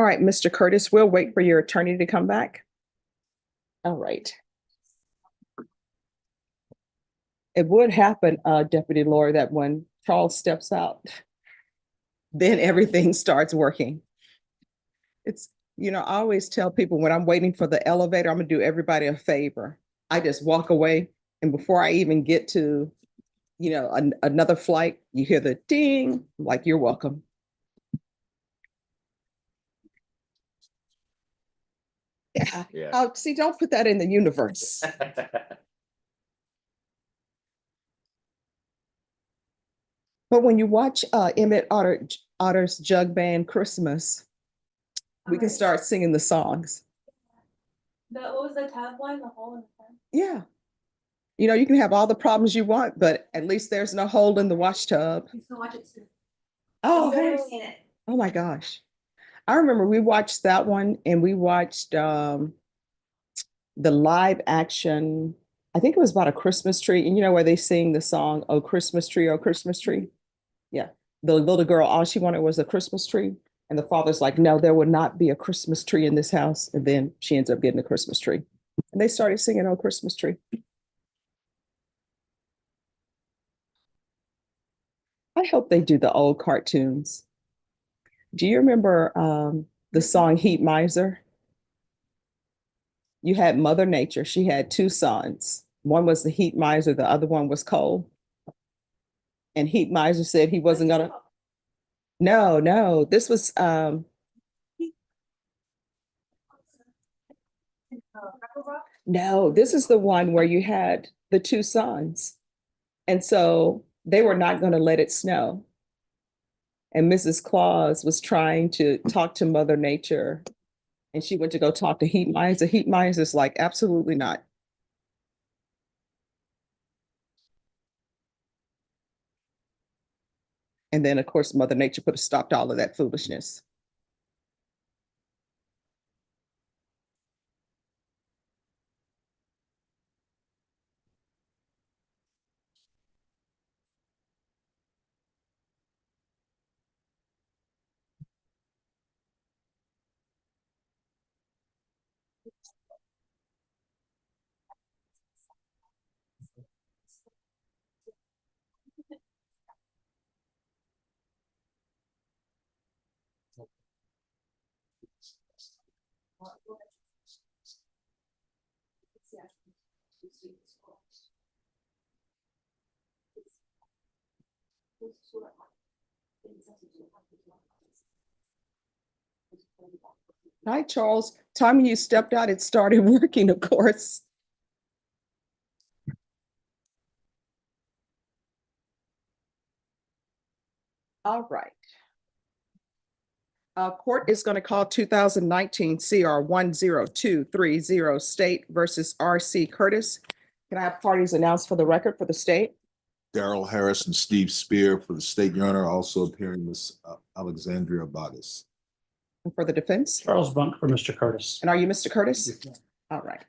right, Mr. Curtis, we'll wait for your attorney to come back. All right. It would happen, Deputy Laura, that when Charles steps out, then everything starts working. It's, I always tell people when I'm waiting for the elevator, I'm gonna do everybody a favor. I just walk away, and before I even get to, another flight, you hear the ding, like you're welcome. Yeah. Oh, see, don't put that in the universe. But when you watch Emmett Otter's Jug Band Christmas, we can start singing the songs. What was the tagline? The hole in the fence? Yeah. You can have all the problems you want, but at least there's no hole in the wash tub. You can watch it soon. Oh, I've never seen it. Oh my gosh. I remember we watched that one, and we watched the live action. I think it was about a Christmas tree. And where they sing the song, "Oh Christmas Tree, Oh Christmas Tree." Yeah. The little girl, all she wanted was a Christmas tree. And the father's like, no, there would not be a Christmas tree in this house. And then she ends up getting a Christmas tree. And they started singing, "Oh Christmas Tree." I hope they do the old cartoons. Do you remember the song Heat Miser? You had Mother Nature. She had two sons. One was the Heat Miser, the other one was Coal. And Heat Miser said he wasn't gonna. No, this was no, this is the one where you had the two sons. And so they were not going to let it snow. And Mrs. Claus was trying to talk to Mother Nature, and she went to go talk to Heat Miser. Heat Miser is like, absolutely not. And then, of course, Mother Nature put a stop to all of that foolishness. Hi, Charles. Time you stepped out, it started working, of course. All right. Court is going to call 2019 CR 10230 State versus RC Curtis. Can I have parties announced for the record for the state? Daryl Harris and Steve Spear for the state, Your Honor. Also appearing Miss Alexandria Bogus. And for the defense? Charles Bunk for Mr. Curtis. And are you Mr. Curtis? Yes. All right.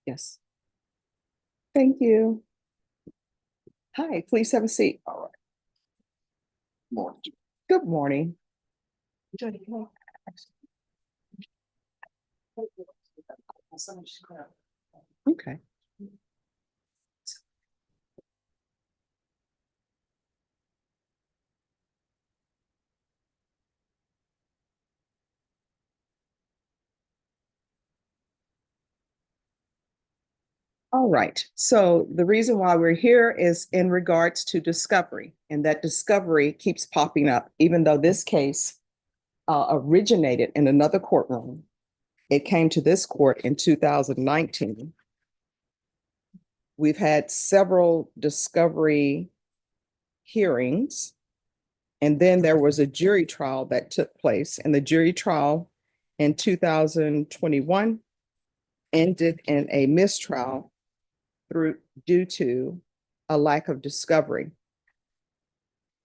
Yes. Thank you. Hi, please have a seat. All right. Morning. Good morning. Okay. All right. So the reason why we're here is in regards to discovery, and that discovery keeps popping up, even though this case originated in another courtroom. It came to this court in 2019. We've had several discovery hearings, and then there was a jury trial that took place, and the jury trial in 2021 ended in a mistrial due to a lack of discovery.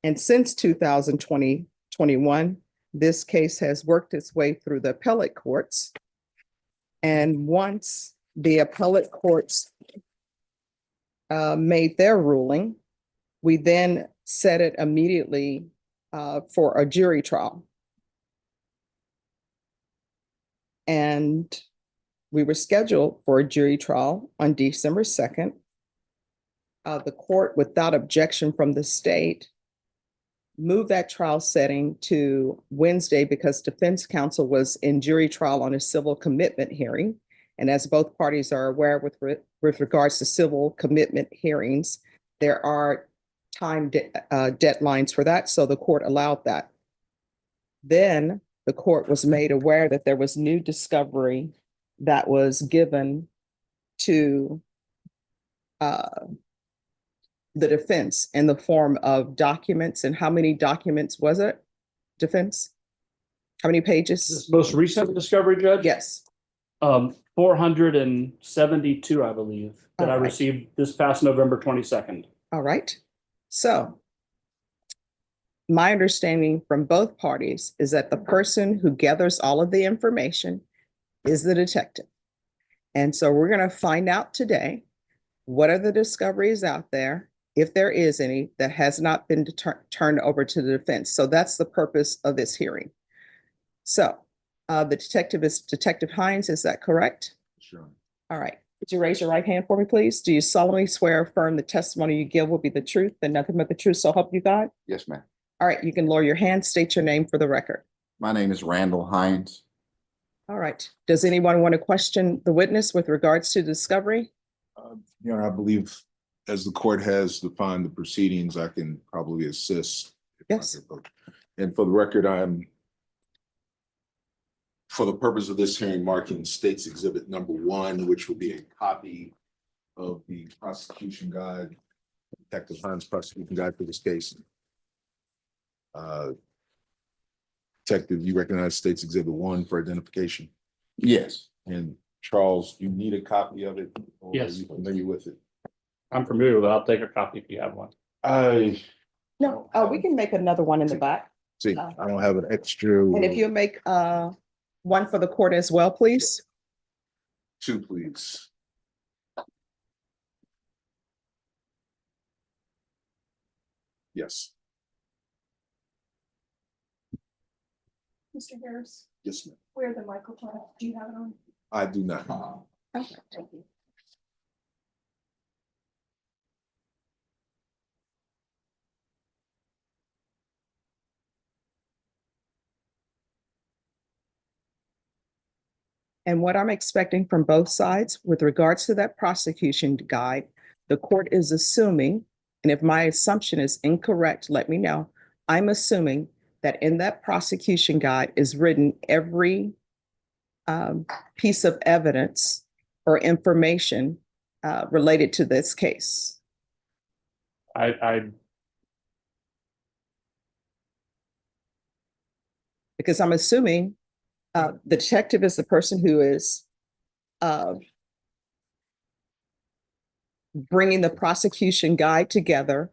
And since 2021, this case has worked its way through the appellate courts. And once the appellate courts made their ruling, we then set it immediately for a jury trial. And we were scheduled for a jury trial on December 2nd. The court, without objection from the state, moved that trial setting to Wednesday because defense counsel was in jury trial on a civil commitment hearing. And as both parties are aware with regards to civil commitment hearings, there are time deadlines for that. So the court allowed that. Then the court was made aware that there was new discovery that was given to the defense in the form of documents. And how many documents was it, defense? How many pages? This most recent discovery, Judge? Yes. 472, I believe, that I All right. received this past November 22nd. All right. So my understanding from both parties is that the person who gathers all of the information is the detective. And so we're going to find out today, what are the discoveries out there, if there is any, that has not been turned over to the defense. So that's the purpose of this hearing. So the detective is Detective Hines, is that correct? Sure. All right. Could you raise your right hand for me, please? Do you solemnly swear or affirm the testimony you give will be the truth and nothing but the truth, so help you God? Yes, ma'am. All right, you can lower your hand, state your name for the record. My name is Randall Hines. All right. Does anyone want to question the witness with regards to discovery? Your Honor, I believe as the court has defined the proceedings, I can probably assist. Yes. And for the record, I'm, for the purpose of this hearing, marking State's Exhibit number 1, which will be a copy of the prosecution guide, Detective Hines' prosecution guide for this case. Detective, you recognize State's Exhibit 1 for identification? Yes. And Charles, you need a copy of it? Or Yes. Are you familiar with it? I'm familiar with it. I'll take a copy if you have one. No, we can make another one in the back. See, I don't have an extra. And if you make one for the court as well, please. 2, please. Yes, Mr. Harris, yes, ma'am. where the microphone, do you have it on? I do not. Okay, thank you. And what I'm expecting from both sides with regards to that prosecution guide, the court is assuming, and if my assumption is incorrect, let me know. I'm assuming that in that prosecution guide is written every piece of evidence or information related to this case. Because I'm assuming the detective is the person who is bringing the prosecution guide together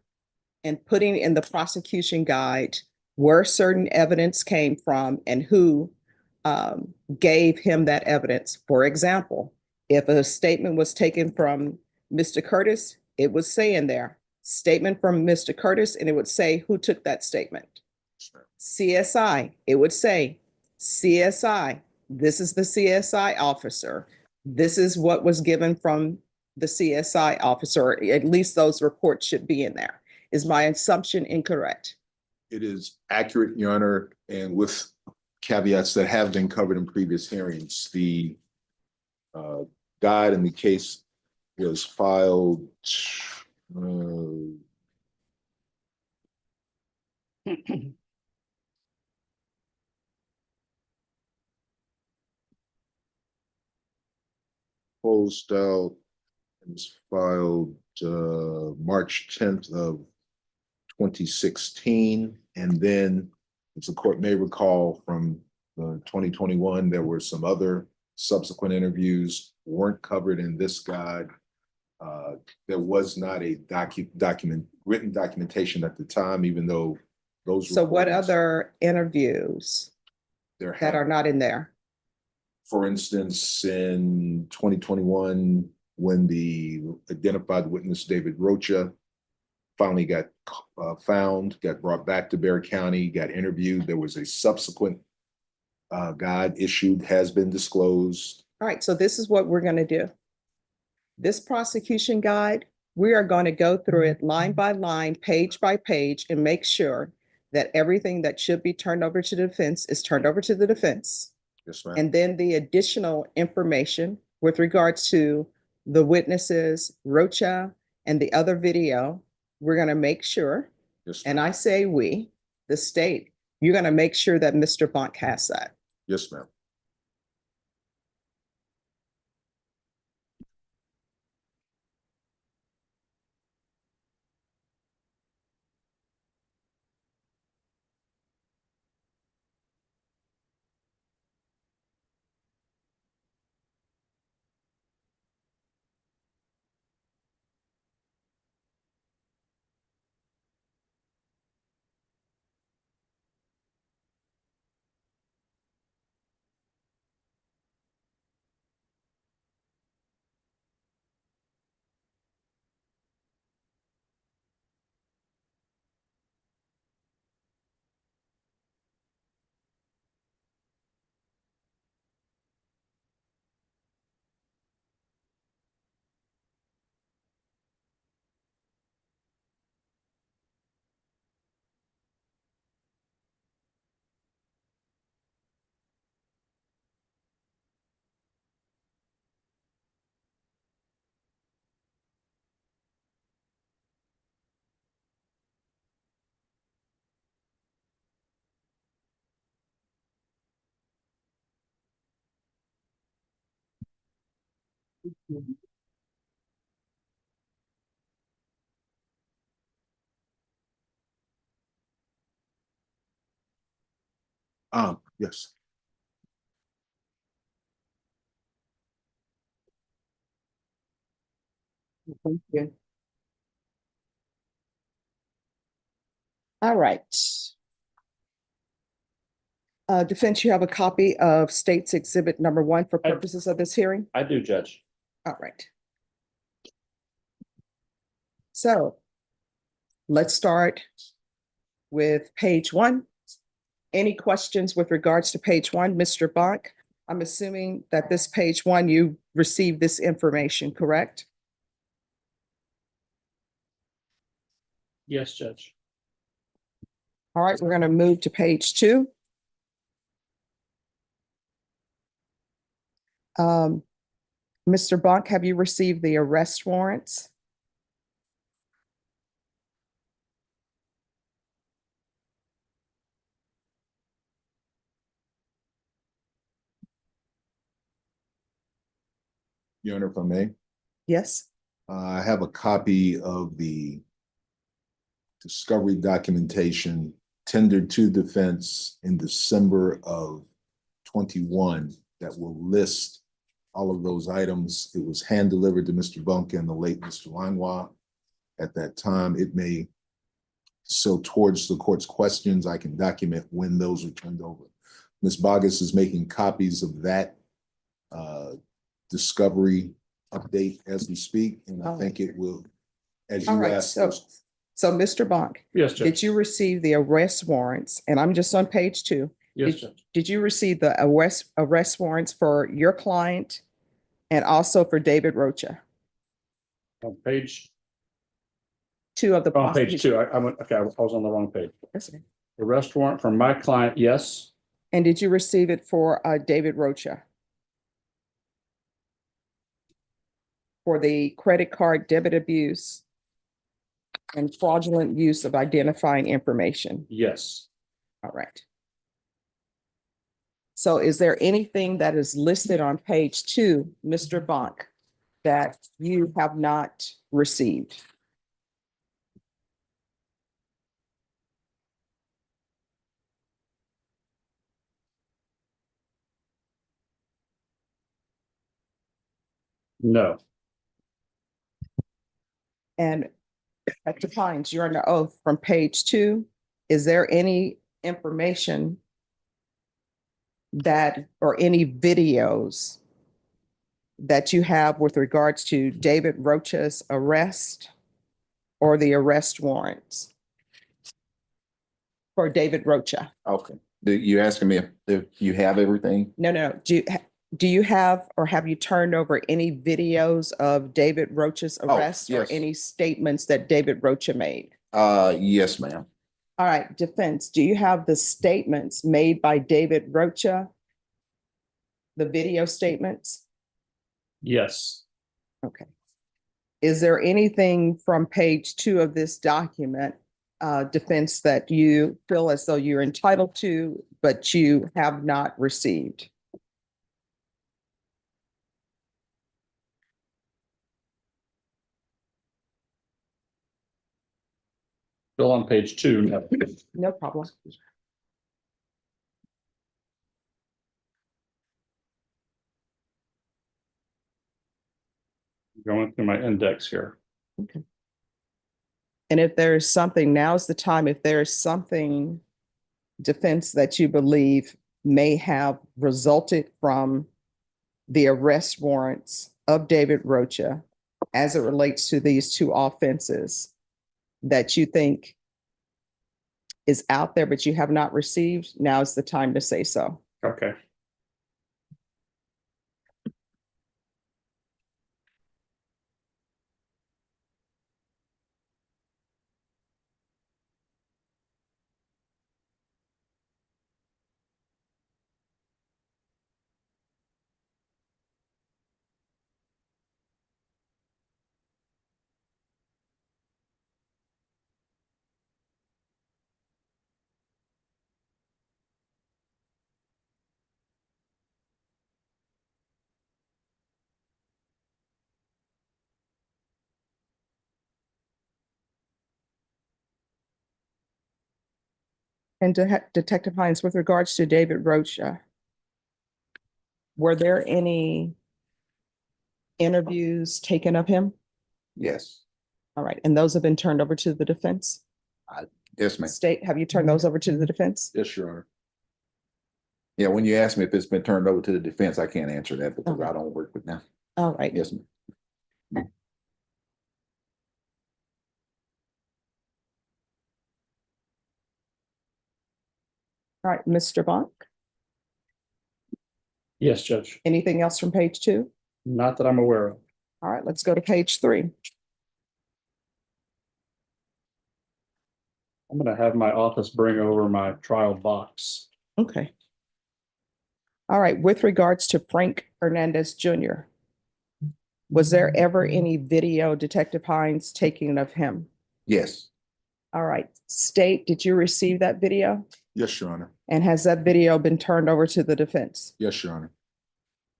and putting in the prosecution guide where certain evidence came from and who gave him that evidence. For example, if a statement was taken from Mr. Curtis, it would say in there, statement from Mr. Curtis, and it would say who took that statement. CSI, it would say, CSI, this is the CSI officer. This is what was given from the CSI officer. At least those reports should be in there. Is my assumption incorrect? It is accurate, Your Honor, and with caveats that have been covered in previous hearings. The guide in the case was filed closed out. It was filed March 10th of 2016. And then, as the court may recall from 2021, there were some other subsequent interviews weren't covered in this guide. There was not a written documentation at the time, even though those. So what recordings- other interviews there that are have, not in there? for instance, in 2021, when the identified witness David Rocha finally got found, got brought back to Bexar County, got interviewed, there was a subsequent guide issued, has been disclosed. All right, so this is what we're going to do. This prosecution guide, we are going to go through it line by line, page by page, and make sure that everything that should be turned over to the defense is turned over to the defense. Yes, ma'am. And then the additional information with regards to the witnesses, Rocha, and the other video, we're going to make sure, Yes, and ma'am. I say we, the state, you're going to make sure that Mr. Bonk has that. Yes, ma'am. Yes. Thank you. All right. Defense, you have a copy of State's Exhibit Number 1 for purposes of this hearing? I do, Judge. All right. So let's start with page 1. Any questions with regards to page 1, Mr. Bonk? I'm assuming that this page 1, you received this information, correct? Yes, Judge. All right, we're going to move to page 2. Mr. Bonk, have you received the arrest warrants? Your Honor, if I may, Yes. I have a copy of the discovery documentation tendered to defense in December of 21 that will list all of those items. It was hand delivered to Mr. Bunk and the late Mr. Langlois at that time. It may, so towards the court's questions, I can document when those were turned over. Ms. Bogus is making copies of that discovery update as we speak, and I think it will, as All you right, asked. so Mr. Bonk, Yes, Judge. did you receive the arrest warrants? And I'm just on page 2. Yes, Judge. Did you receive the arrest warrants for your client and also for David Rocha? On page, 2 of the. on page 2, I went, okay, I was on the wrong page. That's okay. Arrest warrant for my client, yes. And did you receive it for David Rocha? for the credit card debit abuse and fraudulent use of identifying information. Yes. All right. So is there anything that is listed on page 2, Mr. Bonk, that you have not received? No. And Dr. Pines, you're under oath from page 2. Is there any information that, or any videos that you have with regards to David Rocha's arrest or the arrest warrants for David Rocha? Okay. You asking me if you have everything? No. Do you have, or have you turned over any videos of David Rocha's arrest or yes. any statements that David Rocha made? Yes, ma'am. All right, defense, do you have the statements made by David Rocha? The video statements? Yes. Okay. Is there anything from page 2 of this document, defense, that you feel as though you're entitled to, but you have not received? Still on page 2. No. No problem. Going through my index here. Okay. And if there is something, now's the time, if there is something, defense, that you believe may have resulted from the arrest warrants of David Rocha as it relates to these 2 offenses that you think is out there, but you have not received, now is the time to say so. Okay. And Detective Hines, with regards to David Rocha, were there any interviews taken of him? Yes. All right, and those have been turned over to the defense? Yes, ma'am. State, have you turned those over to the defense? Yes, Your Honor. Yeah, when you ask me if it's been turned over to the defense, I can't answer that because Okay. I don't work with them. All right. Yes, ma'am. All right, Mr. Bonk, Yes, Judge. anything else from page 2? Not that I'm aware of. All right, let's go to page 3. I'm going to have my office bring over my trial box. Okay. All right, with regards to Frank Hernandez Jr., was there ever any video, Detective Hines, taking of him? Yes. All right, State, did you receive that video? Yes, Your Honor. And has that video been turned over to the defense? Yes, Your Honor.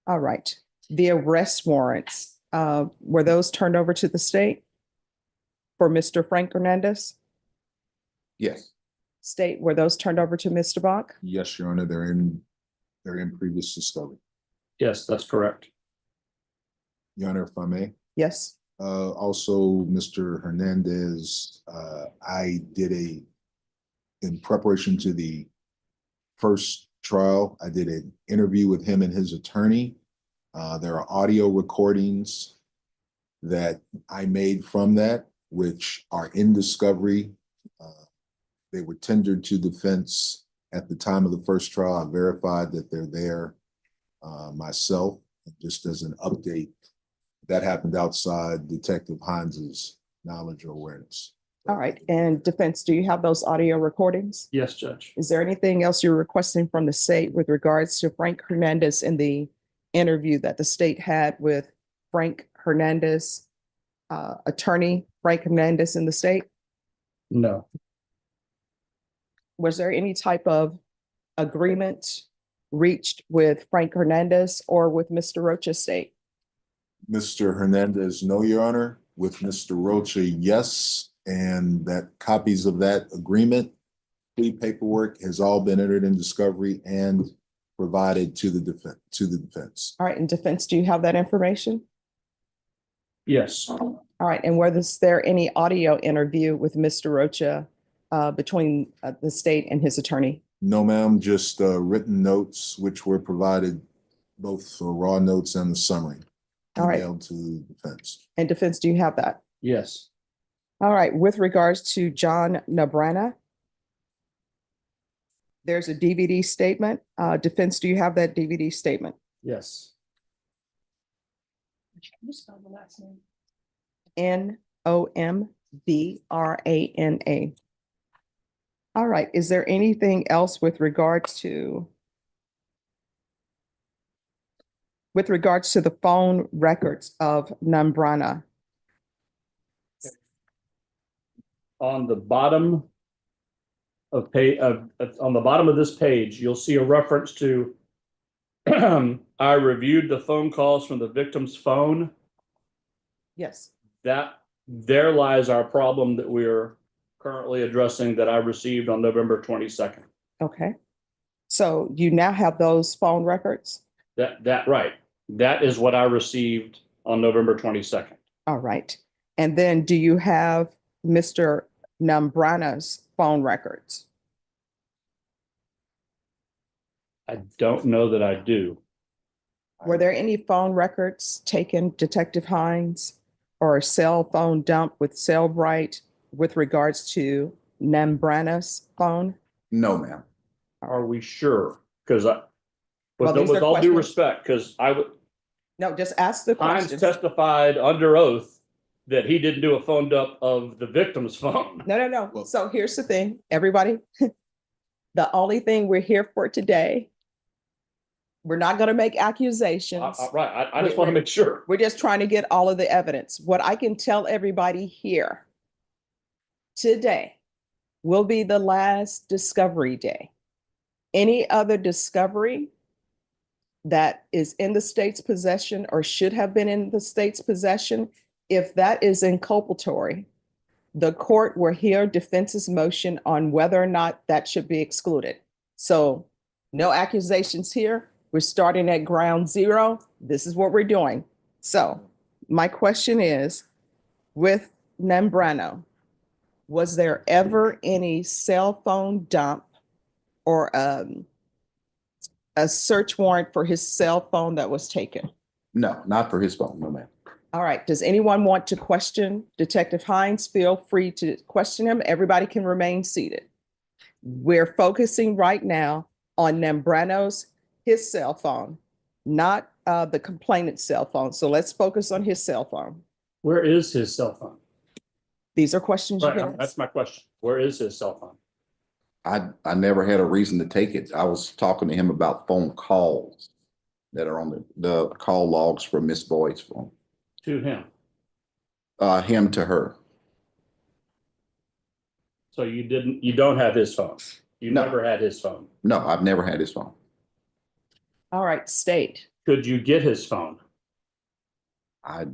All right, the arrest warrants, were those turned over to the state for Mr. Frank Hernandez? Yes. State, were those turned over to Mr. Bach? Yes, Your Honor. They're in previous discovery. Yes, that's correct. Your Honor, if I may. Yes. Also, Mr. Hernandez, I did in preparation to the first trial, I did an interview with him and his attorney. There are audio recordings that I made from that, which are in discovery. They were tendered to defense at the time of the first trial. I verified that they're there myself, just as an update. That happened outside Detective Hines's knowledge or awareness. All right, and defense, do you have those audio recordings? Yes, Judge. Is there anything else you're requesting from the state with regards to Frank Hernandez in the interview that the state had with Frank Hernandez, attorney Frank Hernandez in the state? No, Was there any type of agreement reached with Frank Hernandez or with Mr. Rocha's state? Mr. Hernandez, no, Your Honor. With Mr. Rocha, yes. And that copies of that agreement, plea paperwork has all been entered in discovery and provided to the defense. All right, and defense, do you have that information? yes, All right, and was there any audio interview with Mr. Rocha between the state and his attorney? No, ma'am, just written notes which were provided, both raw notes and the summary. All right. Emailed to defense. And defense, do you have that? yes, All right, with regards to John Nabrana, there's a DVD statement. Defense, do you have that DVD statement? yes, Just spell the last name. Nombrana. All right, is there anything else with regards to the phone records of Nambrana? on the bottom of on the bottom of this page, you'll see a reference to I reviewed the phone calls from the victim's phone. Yes. There lies our problem that we're currently addressing that I received on November 22nd. Okay. So you now have those phone records? Right. That is what I received on November 22nd. All right. And then do you have Mr. Nambrana's phone records? I don't know that I do. Were there any phone records taken, Detective Hines, or a cell phone dump with Cellbrite with regards to Nambrana's phone? No, ma'am. Are we sure? Because Well, these with are all due questions. respect, because No, just ask the Hines questions. testified under oath that he didn't do a phone dump of the victim's phone. No. Well- So here's the thing, everybody. The only thing we're here for today, we're not going to make accusations. Right. I just want to make sure. We're just trying to get all of the evidence. What I can tell everybody here today will be the last discovery day. Any other discovery that is in the state's possession or should have been in the state's possession, if that is inculpatory, the court will hear defense's motion on whether or not that should be excluded. So no accusations here. We're starting at ground zero. This is what we're doing. So my question is, with Nambrano, was there ever any cell phone dump or a search warrant for his cell phone that was taken? No, not for his phone. No, ma'am. All right. Does anyone want to question Detective Hines? Feel free to question him. Everybody can remain seated. We're focusing right now on his cell phone, not the complainant's cell phone. So let's focus on his cell phone. Where is his cell phone? These are questions you Right. can That's ask. my question. Where is his cell phone? I never had a reason to take it. I was talking to him about phone calls that are on the call logs for Miss Boyd's phone. To him. Him to her. So you don't have his phone. You No. never had his phone. No, I've never had his phone. All right, state. Could you get his phone?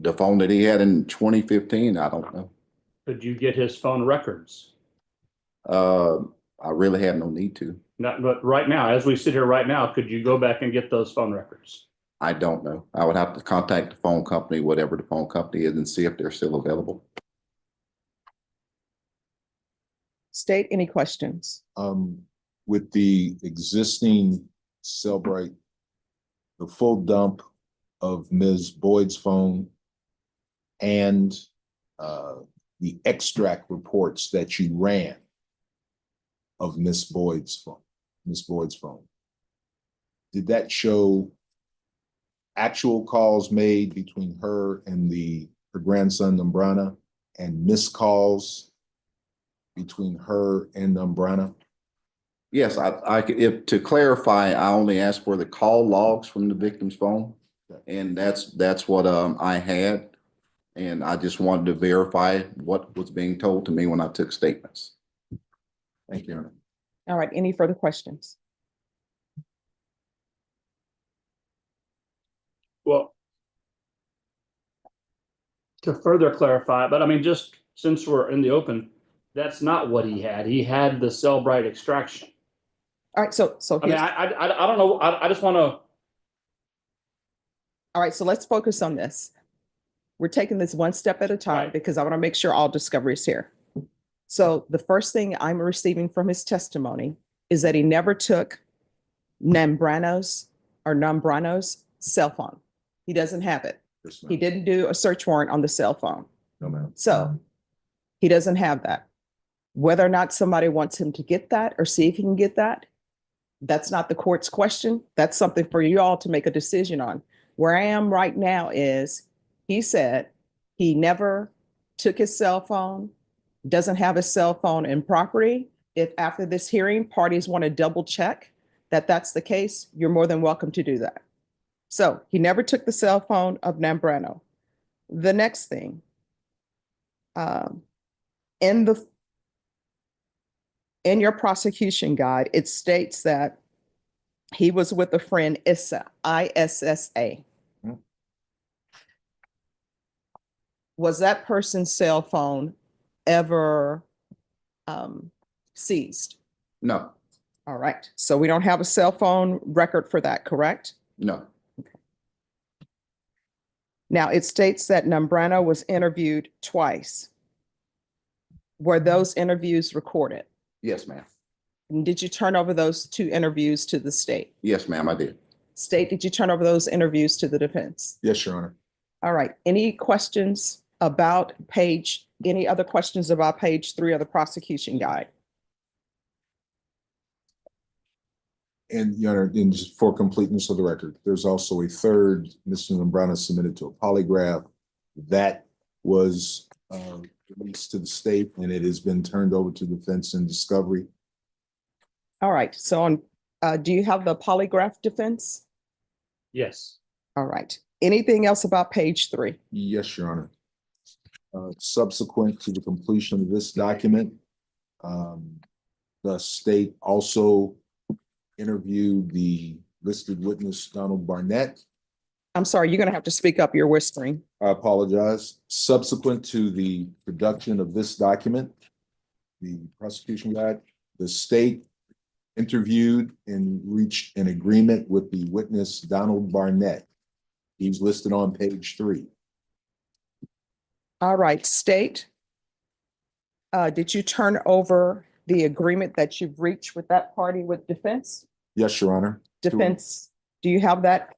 The phone that he had in 2015, I don't know. Could you get his phone records? I really have no need to. Not, but right now, as we sit here right now, could you go back and get those phone records? I don't know. I would have to contact the phone company, whatever the phone company is, and see if they're still available. State, any questions? With the existing Cellbrite, the full dump of Ms. Boyd's phone and the extract reports that you ran of Miss Boyd's phone, did that show actual calls made between her and her grandson Nambrana and missed calls between her and Nambrana? Yes, to clarify, I only asked for the call logs from the victim's phone, and that's what I had. And I just wanted to verify what was being told to me when I took statements. Thank you, Your Honor. All right, any further questions? Well, to further clarify, but I mean, just since we're in the open, that's not what he had. He had the Cellbrite extraction. All right, so I mean, here's, I don't know. I just want to. all right, so let's focus on this. We're taking this one step at a time Right. because I want to make sure all discovery is here. So the first thing I'm receiving from his testimony is that he never took Nambrano's cell phone. He doesn't have it. Yes, He ma'am. didn't do a search warrant on the cell phone. No, ma'am. So he doesn't have that. Whether or not somebody wants him to get that or see if he can get that, that's not the court's question. That's something for you all to make a decision on. Where I am right now is he said he never took his cell phone, doesn't have his cell phone in property. If after this hearing, parties want to double check that that's the case, you're more than welcome to do that. So he never took the cell phone of Nambrano. The next thing, in your prosecution guide, it states that he was with a friend, Issa, ISSA. Hmm. Was that person's cell phone ever seized? No, All right, so we don't have a cell phone record for that, correct? no, Now, it states that Nambrano was interviewed twice. Were those interviews recorded? yes, ma'am. And did you turn over those two interviews to the state? Yes, ma'am, I did. State, did you turn over those interviews to the defense? Yes, Your Honor. All right, any questions about any other questions about page 3 of the prosecution guide? And Your Honor, and just for completeness of the record, there's also a third, Mr. Lambrana submitted to a polygraph that was released to the state, and it has been turned over to defense and discovery. All right, so on, do you have the polygraph defense? Yes. All right, anything else about page 3? Yes, Your Honor. Subsequent to the completion of this document, the state also interviewed the listed witness, Donald Barnett. I'm sorry, you're gonna have to speak up, you're whispering. I apologize. Subsequent to the production of this document, the prosecution guide, the state interviewed and reached an agreement with the witness, Donald Barnett. He's listed on page 3. All right, state, did you turn over the agreement that you've reached with that party with defense? Yes, Your Honor. Defense, do you have that?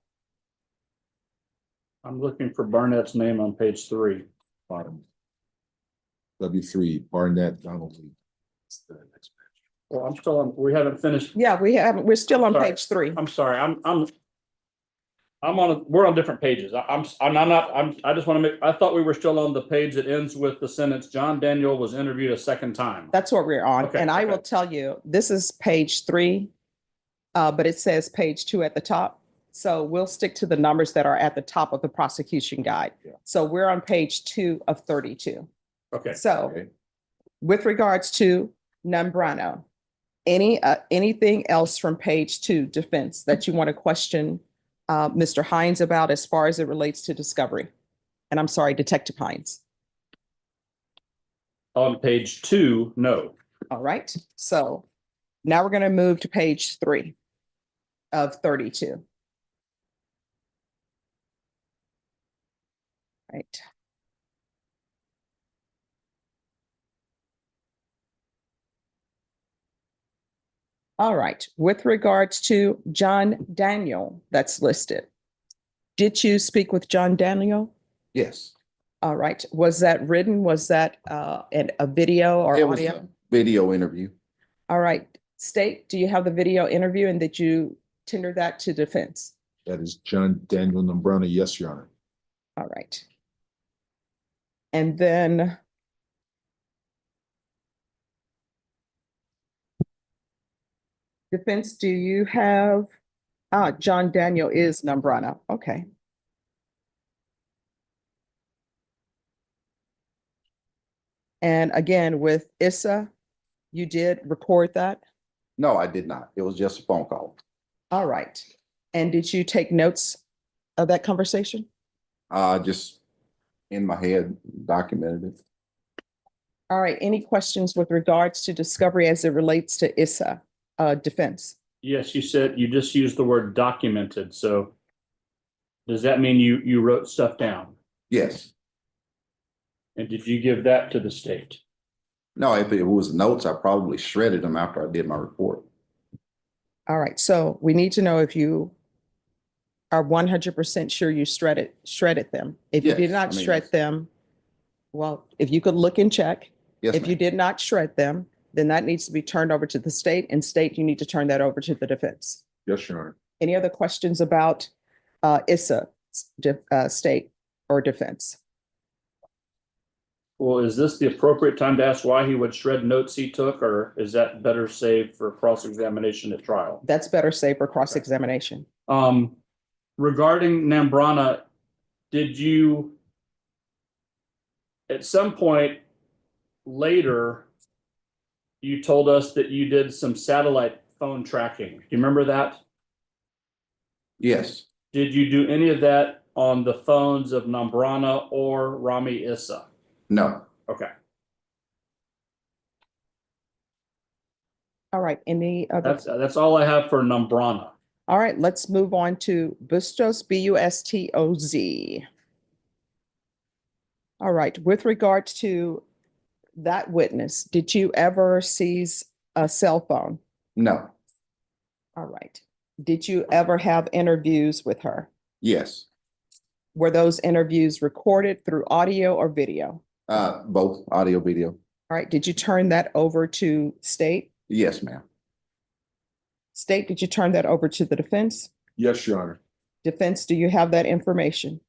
I'm looking for Barnett's name on page 3. Bottom. W3, Barnett, Donald Lee. Well, I'm still on, we haven't finished. Yeah, we're still on Sorry. page 3. I'm sorry, we're on different pages. I just want to make, I thought we were still on the page that ends with the sentence, John Daniel was interviewed a second time. That's what we're on. Okay, And I okay. will tell you, this is page 3, but it says page 2 at the top. So we'll stick to the numbers that are at the top of the prosecution guide. Yeah. So we're on page 2 of 32. Okay, So Okay. with regards to Nambrano, anything else from page 2 defense that you want to question Mr. Hines about as far as it relates to discovery? And I'm sorry, Detective Hines. on page 2, no. All right, so now we're going to move to page 3 of 32. Right. All right, with regards to John Daniel that's listed, did you speak with John Daniel? Yes. All right, was that written? Was that a video or It was audio? a video interview. All right, state, do you have the video interview and did you tender that to defense? That is John Daniel Nambrana. Yes, Your Honor. All right. And then defense, do you have, John Daniel is Nambrana, okay. And again, with Issa, you did record that? No, I did not. It was just a phone call. All right. And did you take notes of that conversation? Just in my head, documented it. All right. Any questions with regards to discovery as it relates to Issa, defense? Yes, you said you just used the word documented, so does that mean you wrote stuff down? Yes. And did you give that to the state? No, if it was notes, I probably shredded them after I did my report. All right. So we need to know if you are 100% sure you shredded them. If you did Yes, not I mean, shred yes. them, well, if you could look and check. Yes, If you ma'am. did not shred them, then that needs to be turned over to the state, and state, you need to turn that over to the defense. Yes, Your Honor. Any other questions about Issa, state or defense? Well, is this the appropriate time to ask why he would shred notes he took, or is that better saved for cross-examination at trial? That's better say for cross-examination. Regarding Nambrana, did you at some point later, you told us that you did some satellite phone tracking. Do you remember that? Yes. Did you do any of that on the phones of Nambrana or Rami Issa? No. Okay, All right, any other? that's all I have for Nambrana. All right, let's move on to Bustos, Bustoz. All right, with regards to that witness, did you ever seize a cell phone? No. All right. Did you ever have interviews with her? Yes. Were those interviews recorded through audio or video? Both audio, video. All right, did you turn that over to state? Yes, ma'am. State, did you turn that over to the defense? Yes, Your Honor. Defense, do you have that information?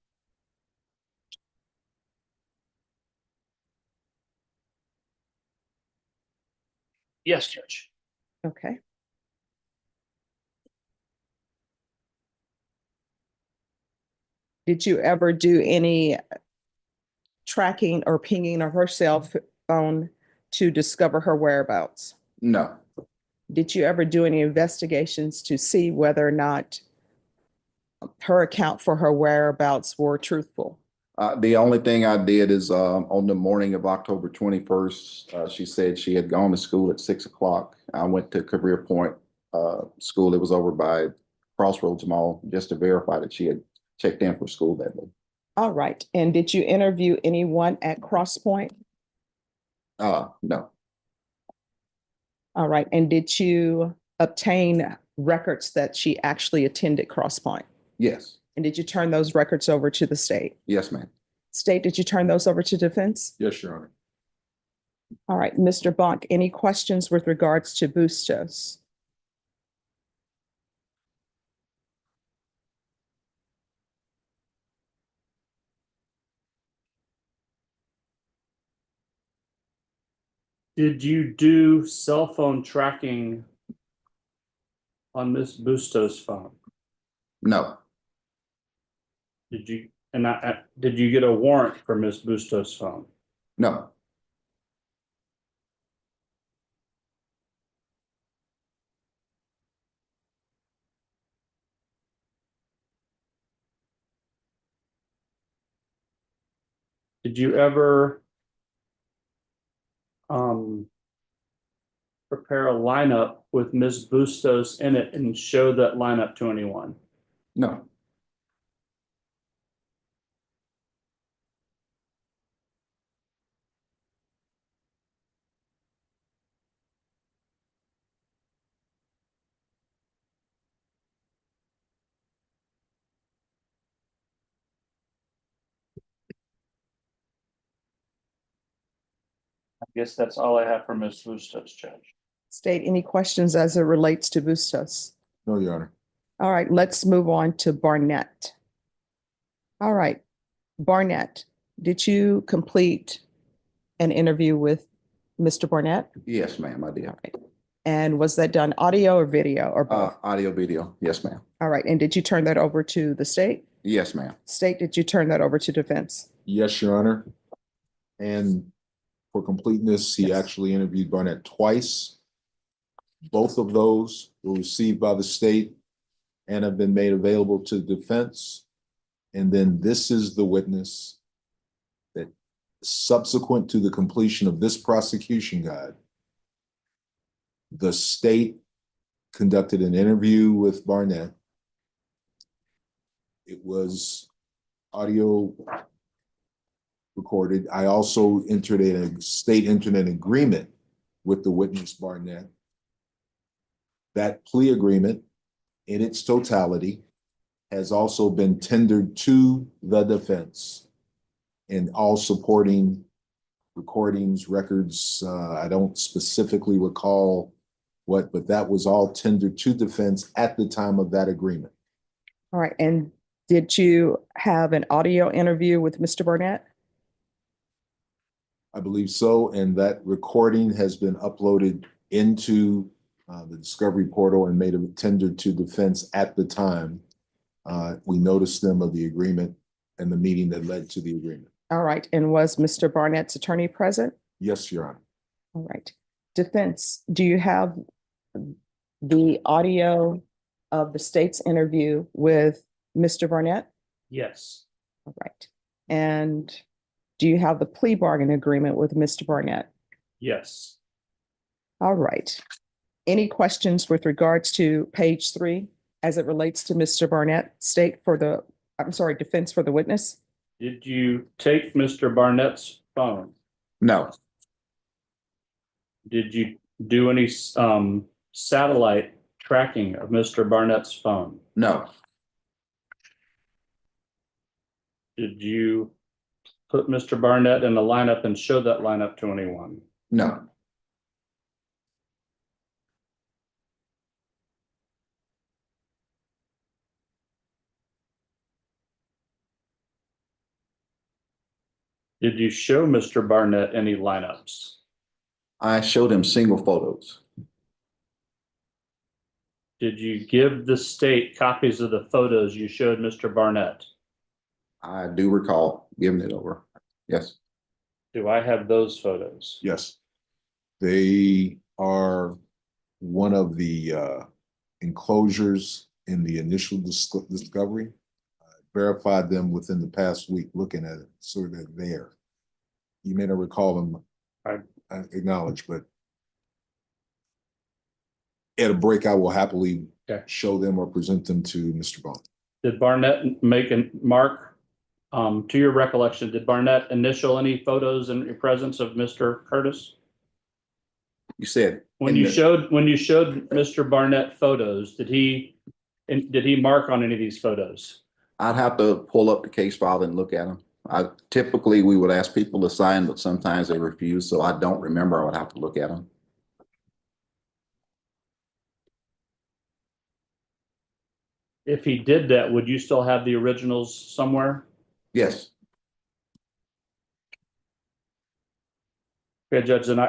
Yes, Judge. Okay. Did you ever do any tracking or pinging of her cell phone to discover her whereabouts? No. Did you ever do any investigations to see whether or not her account for her whereabouts were truthful? The only thing I did is on the morning of October 21st, she said she had gone to school at 6 o'clock. I went to Career Point School. It was over by Crossroads Mall, just to verify that she had checked in for school that day. All right. And did you interview anyone at Cross Point? No. All right. And did you obtain records that she actually attended Cross Point? Yes. And did you turn those records over to the state? Yes, ma'am. State, did you turn those over to defense? Yes, Your Honor. All right, Mr. Bonk, any questions with regards to Bustos? Did you do cell phone tracking on Miss Bustos' phone? No. Did you, and did you get a warrant for Miss Bustos' phone? No. Did you ever prepare a lineup with Miss Bustos in it and show that lineup to anyone? No. I guess that's all I have for Miss Bustos, Judge. State, any questions as it relates to Bustos? No, Your Honor. All right, let's move on to Barnett. All right, Barnett, did you complete an interview with Mr. Barnett? Yes, ma'am, I did. All right. And was that done audio or video or both? Audio, video. Yes, ma'am. All right, and did you turn that over to the state? Yes, ma'am. State, did you turn that over to defense? Yes, Your Honor. And for completeness, he Yes. actually interviewed Barnett twice. Both of those were received by the state and have been made available to the defense. And then this is the witness that subsequent to the completion of this prosecution guide, the state conducted an interview with Barnett. It was audio recorded. I also entered a state internet agreement with the witness Barnett. That plea agreement in its totality has also been tendered to the defense and all supporting recordings, records. I don't specifically recall what, but that was all tendered to defense at the time of that agreement. All right. And did you have an audio interview with Mr. Barnett? I believe so, and that recording has been uploaded into the discovery portal and made it tendered to defense at the time. We noticed them of the agreement and the meeting that led to the agreement. All right. And was Mr. Barnett's attorney present? Yes, Your Honor. All right. Defense, do you have the audio of the state's interview with Mr. Barnett? Yes. All right. And do you have the plea bargain agreement with Mr. Barnett? Yes. All right. Any questions with regards to page 3 as it relates to Mr. Barnett, defense for the witness? Did you take Mr. Barnett's phone? No, Did you do any satellite tracking of Mr. Barnett's phone? no, Did you put Mr. Barnett in a lineup and show that lineup to anyone? no, Did you show Mr. Barnett any lineups? I showed him single photos. Did you give the state copies of the photos you showed Mr. Barnett? I do recall giving it over. Yes, Do I have those photos? Yes. They are one of the enclosures in the initial discovery. Verified them within the past week, looking at it, so they're there. You may not recall them, I acknowledge, but at a break, I will happily show them or present them to Mr. Bone. Did Barnett make a mark, to your recollection, did Barnett initial any photos in your presence of Mr. Curtis? you said. When you showed Mr. Barnett photos, did he mark on any of these photos? I'd have to pull up the case file and look at them. Typically, we would ask people to sign, but sometimes they refuse, so I don't remember. I would have to look at them. If he did that, would you still have the originals somewhere? Yes, Okay, Judge, and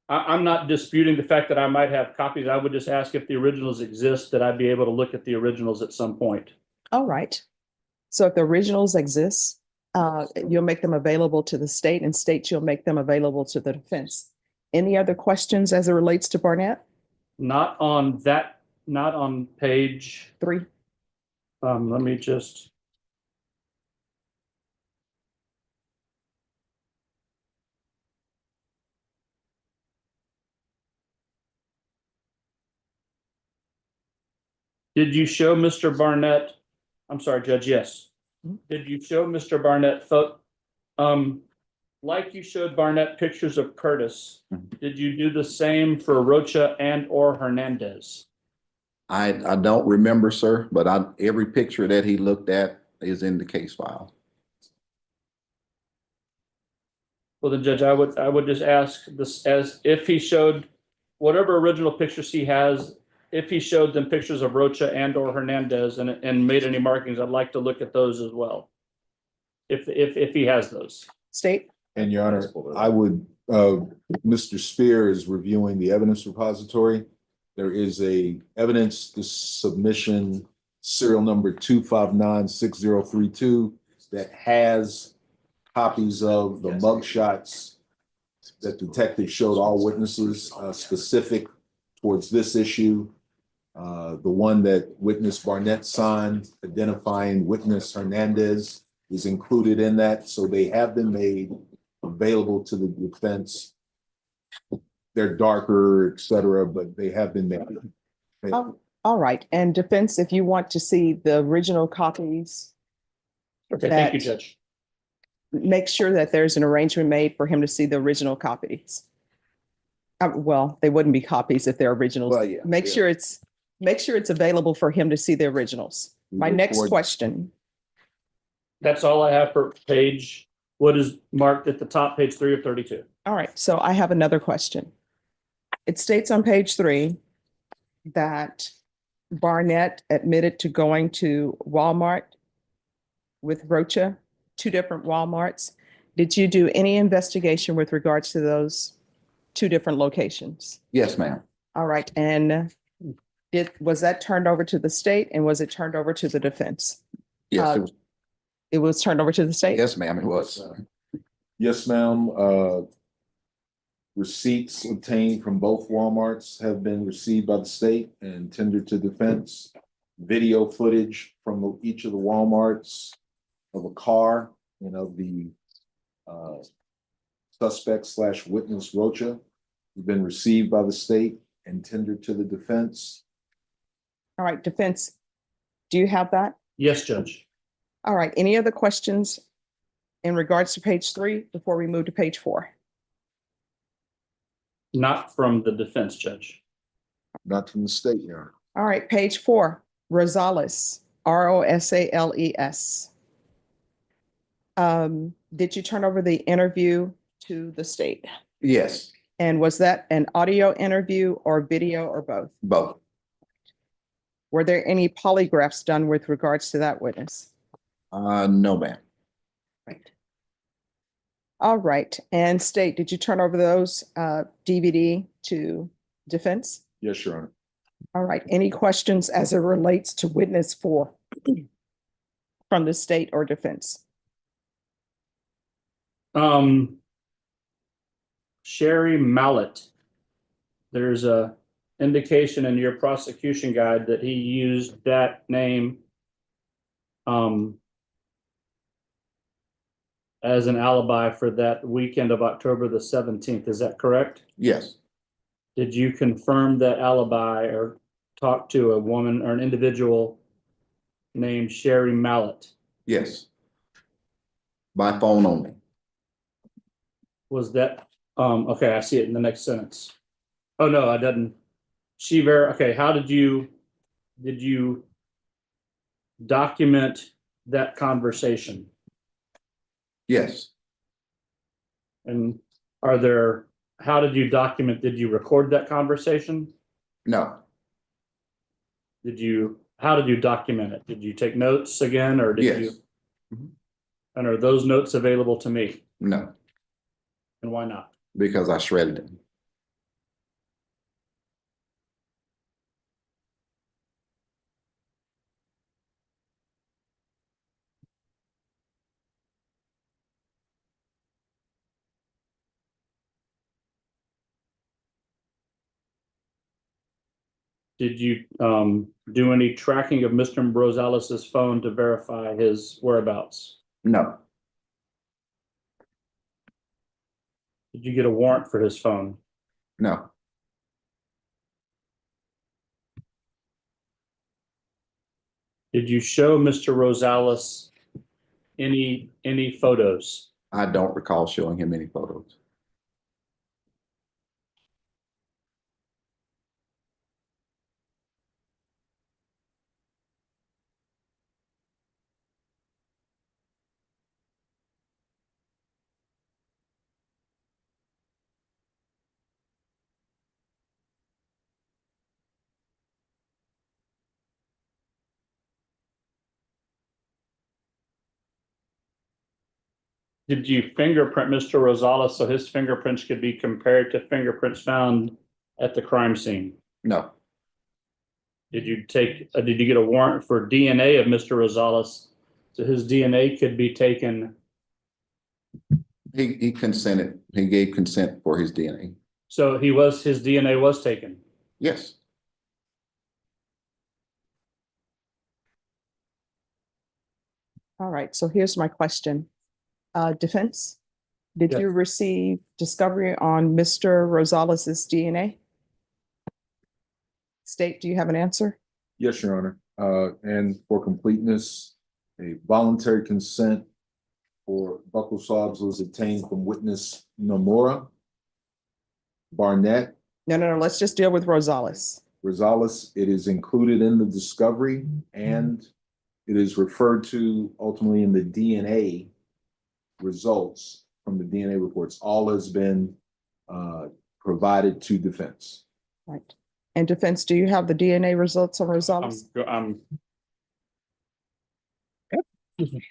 I'm not disputing the fact that I might have copies. I would just ask if the originals exist, that I'd be able to look at the originals at some point. All right. So if the originals exist, you'll make them available to the state, and state you'll make them available to the defense. Any other questions as it relates to Barnett? Not on page 3. let me just. Did you show Mr. Barnett? I'm sorry, Judge, yes. Did you show Mr. Barnett like you showed Barnett pictures of Curtis, did you do the same for Rocha and or Hernandez? I don't remember, sir, but every picture that he looked at is in the case file. Well, then, Judge, I would just ask this, as if he showed whatever original pictures he has, if he showed them pictures of Rocha and or Hernandez and made any markings, I'd like to look at those as well. If he has those. State? And Your Honor, I would, Mr. Spear is reviewing the evidence repository. There is a evidence submission serial number 2596032 that has copies of the mugshots that detective showed all witnesses, specific towards this issue. The one that witness Barnett signed identifying witness Hernandez is included in that, so they have been made available to the defense. They're darker, et cetera, but they have been made. Oh, all right. And defense, if you want to see the original copies, Okay, thank you, that- Judge. make sure that there's an arrangement made for him to see the original copies. Well, they wouldn't be copies if they're originals. Well, yeah, Make yeah. sure it's available for him to see the originals. We My look next forward- question. That's all I have for page, what is marked at the top, page 3 of 32. All right, so I have another question. It states on page 3 that Barnett admitted to going to Walmart with Rocha, 2 different Walmarts. Did you do any investigation with regards to those 2 different locations? Yes, ma'am. All right, and was that turned over to the state and was it turned over to the defense? Yes, it was. It was turned over to the state? Yes, ma'am, it was. Yes, ma'am. Receipts obtained from both Walmarts have been received by the state and tendered to defense. Video footage from each of the Walmarts of a car and of the suspect / witness Rocha has been received by the state and tendered to the defense. All right, defense, do you have that? Yes, Judge. All right, any other questions in regards to page 3 before we move to page 4? Not from the defense, Judge. Not from the state, Your Honor. All right, page 4, Rosales, Rosales. Did you turn over the interview to the state? Yes, And was that an audio interview or video or both? both. Were there any polygraphs done with regards to that witness? No, ma'am. Right. All right, and state, did you turn over those DVD to defense? Yes, Your Honor. All right, any questions as it relates to witness 4 from the state or defense? Sherry Mallet. There's a indication in your prosecution guide that he used that name as an alibi for that weekend of October the 17th. Is that correct? Yes, Did you confirm that alibi or talk to a woman or an individual named Sherry Mallet? yes. By phone only. Was that, okay, I see it in the next sentence. Oh, no, I didn't. Okay, did you document that conversation? Yes, And how did you did you record that conversation? no, How did you document it? Did you take notes again, or did you? yes, And are those notes available to me? no, And why not? because I shredded it. Did you do any tracking of Mr. Rosales' phone to verify his whereabouts? No, Did you get a warrant for his phone? no, Did you show Mr. Rosales any photos? I don't recall showing him any photos. Did you fingerprint Mr. Rosales so his fingerprints could be compared to fingerprints found at the crime scene? No, Did you get a warrant for DNA of Mr. Rosales so his DNA could be taken He consented, he gave consent for his DNA. So his DNA was taken. Yes. All right, so here's my question. Defense, did Yes. you receive discovery on Mr. Rosales's DNA? State, do you have an answer? Yes, Your Honor. And for completeness, a voluntary consent for buccal swabs was obtained from witness Nomura, Barnett, No, let's just deal with Rosales. Rosales. It is included in the discovery and it is referred to ultimately in the DNA results from the DNA reports. All has been provided to defense. Right. And defense, do you have the DNA results on Rosales? Excuse me.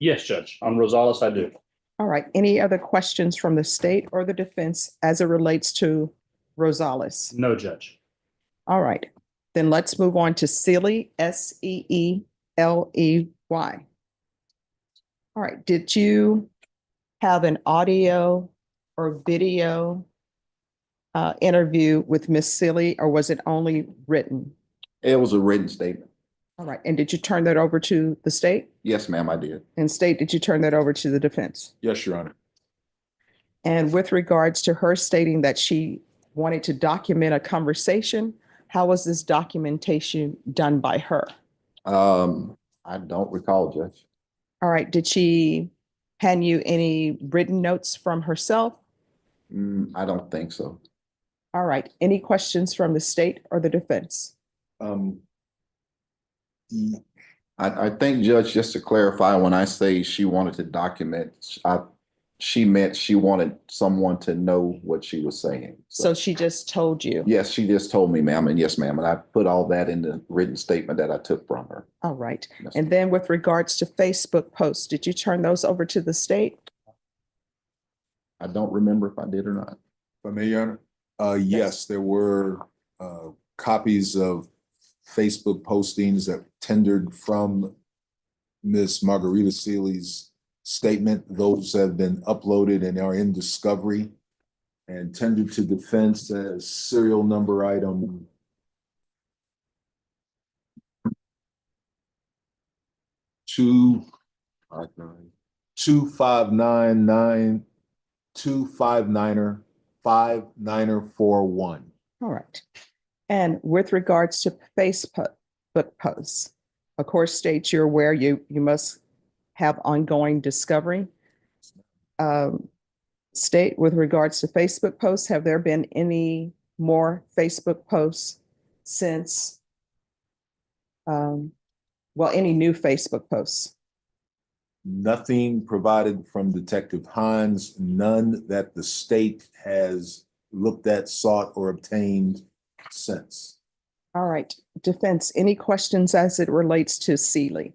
Yes, Judge. On Rosales, I do. All right. Any other questions from the state or the defense as it relates to Rosales? No, Judge. All right. Then let's move on to Seeley, Seeley. All right. Did you have an audio or video interview with Miss Seeley, or was it only written? It was a written statement. All right. And did you turn that over to the state? Yes, ma'am, I did. And state, did you turn that over to the defense? Yes, Your Honor. And with regards to her stating that she wanted to document a conversation, how was this documentation done by her? I don't recall, Judge. All right. Did she hand you any written notes from herself? I don't think so. All right. Any questions from the state or the defense? I think, Judge, just to clarify, when I say she wanted to document, she meant she wanted someone to know what she was saying. So she just told you? Yes, she just told me, ma'am, and yes, ma'am, and I put all that in the written statement that I took from her. All right. Yes, And then with regards to Facebook posts, did you turn those over to the state? I don't remember if I did or not. If I may, Your Honor. Yes, there were copies of Facebook postings that tendered from Miss Margarita Seeley's statement. Those have been uploaded and are in discovery and tendered to defense as serial number item 2599 259er 5941. All right. And with regards to Facebook posts, of course, state you're aware you must have ongoing discovery. State, with regards to Facebook posts, have there been any more Facebook posts since, any new Facebook posts? Nothing provided from Detective Hines, none that the state has looked at, sought, or obtained since. All right. Defense, any questions as it relates to Seeley?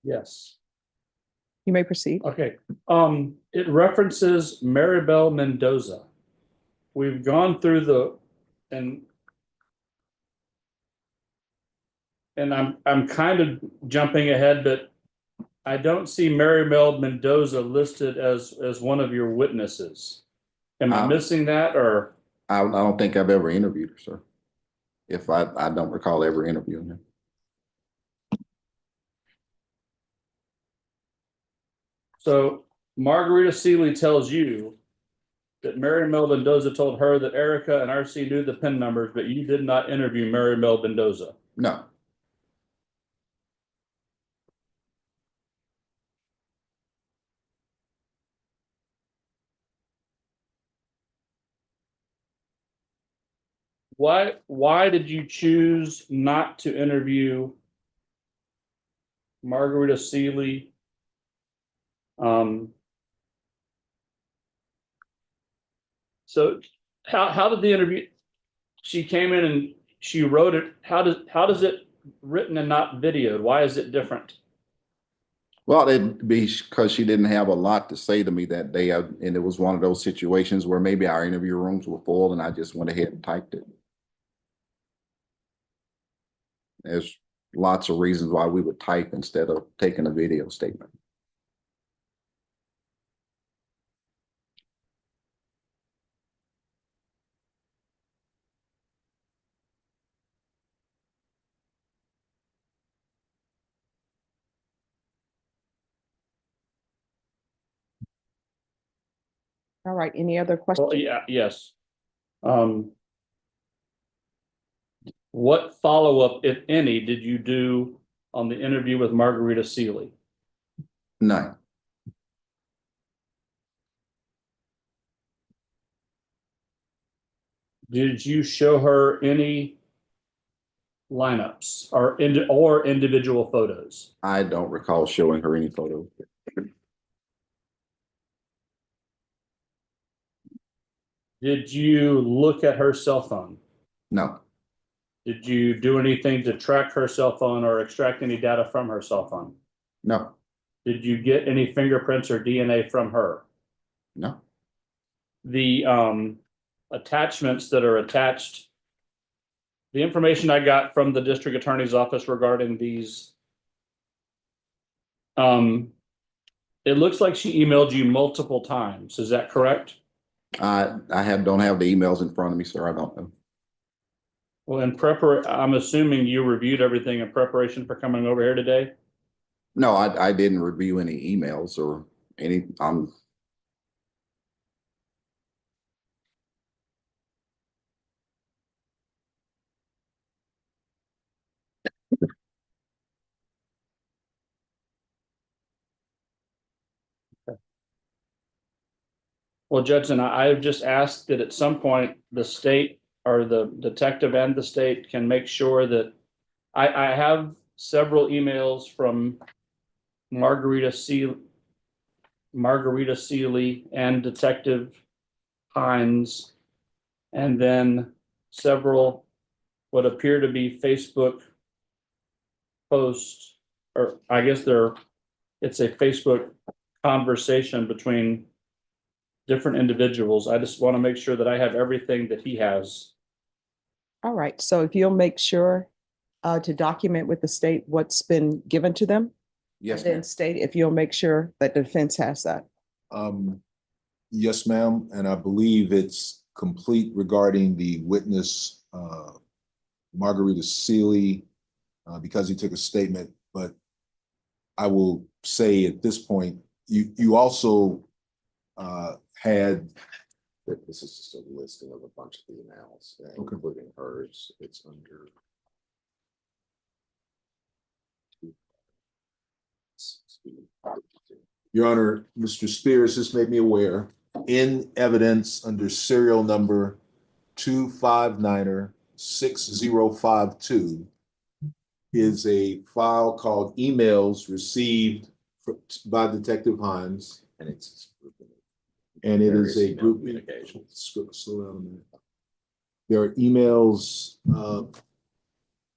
Yes. You may proceed. Okay. It references Maribel Mendoza. We've gone through and and I'm kind of jumping ahead, but I don't see Mary Mel Mendoza listed as one of your witnesses. Am I missing that, or? I don't think I've ever interviewed her, sir. If I don't recall ever interviewing her. So Margarita Seeley tells you that Mary Mel Mendoza told her that Erica and RC knew the PIN numbers, but you did not interview Mary Mel Mendoza. No, Why did you choose not to interview Margarita Seeley? So how did the interview? She came in and she wrote it. How does it written and not videoed? Why is it different? well, it'd be because she didn't have a lot to say to me that day, and it was one of those situations where maybe our interview rooms were full, and I just went ahead and typed it. There's lots of reasons why we would type instead of taking a video statement. All right, any other Well, questions? yeah, yes. What follow-up, if any, did you do on the interview with Margarita Seeley? None. Did you show her any lineups or individual photos? I don't recall showing her any photos. Did you look at her cell phone? No, Did you do anything to track her cell phone or extract any data from her cell phone? no, Did you get any fingerprints or DNA from her? no. The attachments that are attached, the information I got from the district attorney's office regarding these, it looks like she emailed you multiple times. Is that correct? Don't have the emails in front of me, sir. I don't know. Well, I'm assuming you reviewed everything in preparation for coming over here today. No, I didn't review any emails or any, Well, Judson, I've just asked that at some point the state or the detective and the state can make sure that I have several emails from Margarita Seeley and Detective Hines, and then several what appear to be Facebook posts, or I guess it's a Facebook conversation between different individuals. I just want to make sure that I have everything that he has. All right, so if you'll make sure to document with the state what's been given to them. yes, And then ma'am. state if you'll make sure that the defense has that. Yes, ma'am, and I believe it's complete regarding the witness, Margarita Seeley, because he took a statement, but I will say at this point, you also had. This is just a listing of a bunch of emails, Okay. including hers. It's under. Your Honor, Mr. Spears just made me aware, in evidence under serial number 2596052 is a file called emails received by Detective Hines. And it's. And it is a various group communication. Slow down a minute. There are emails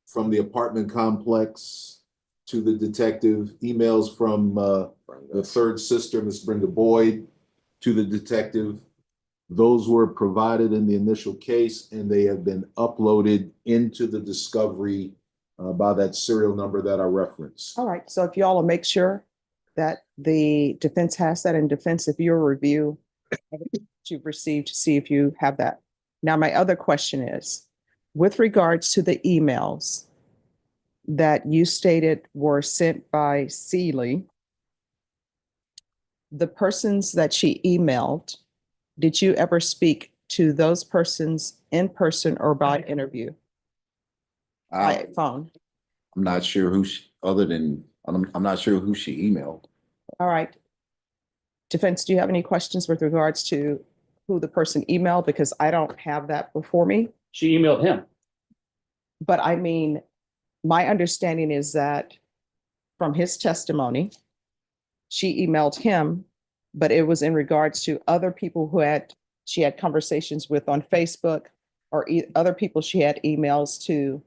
from the apartment complex to the detective, emails from the third sister, Miss Brenda Boyd, to the detective. Those were provided in the initial case, and they have been uploaded into the discovery by that serial number that I referenced. All right, so if y'all will make sure that the defense has that in defense, if your review you've received, to see if you have that. Now, my other question is, with regards to the emails that you stated were sent by Seeley, the persons that she emailed, did you ever speak to those persons in person or by interview, by phone? I'm not sure who she, other than, I'm not sure who she emailed. All right. Defense, do you have any questions with regards to who the person emailed? Because I don't have that before me. She emailed him. But I mean, my understanding is that from his testimony, she emailed him, but it was in regards to other people she had conversations with on Facebook, or other people she had emails to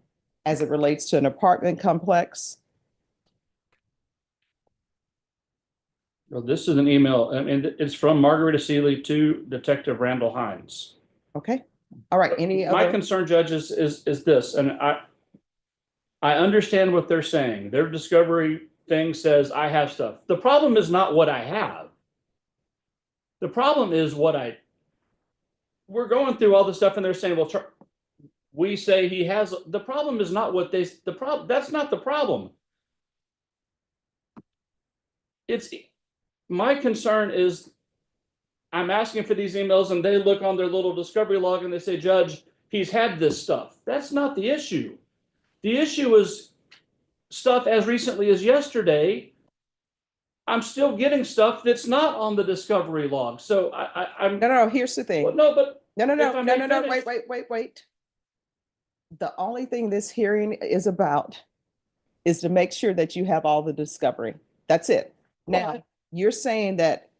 as it relates to an apartment complex. Well, this is an email, and it's from Margarita Seeley to Detective Randall Hines. Okay. All right. Any My other? concern, Judge, is this, and I understand what they're saying. Their discovery thing says I have stuff. The problem is not what I have. The problem is we're going through all this stuff and they're saying, well, we say he has, the problem is not what that's not the problem. My concern is I'm asking for these emails and they look on their little discovery log and they say, Judge, he's had this stuff. That's not the issue. The issue is stuff as recently as yesterday. I'm still getting stuff that's not on the discovery log. So I'm No, here's the thing. well, no, but No, if I may finish- wait. The only thing this hearing is about is to make sure that you have all the discovery. That's it. Now, Well, you're saying that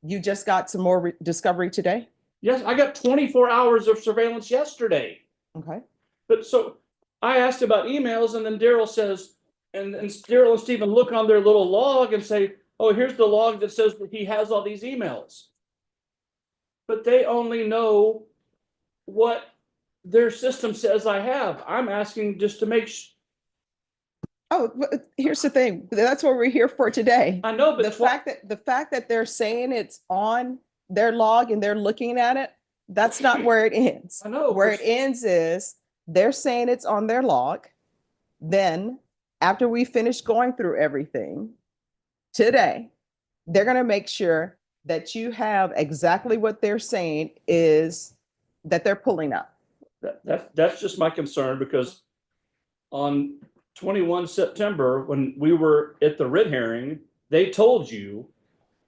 you just got some more discovery today? yes, I got 24 hours of surveillance yesterday. Okay. But so I asked about emails, and then Daryl says, and Daryl and Stephen look on their little log and say, oh, here's the log that says that he has all these emails. But they only know what their system says I have. I'm asking just to make Oh, here's the thing. That's what we're here for today. I know, but The fact that they're saying it's on their log and they're looking at it, that's not where it ends. I know. Where it ends is they're saying it's on their log. Then after we finish going through everything today, they're going to make sure that you have exactly what they're saying is that they're pulling up. That's just my concern, because on 21 September, when we were at the writ hearing, they told you,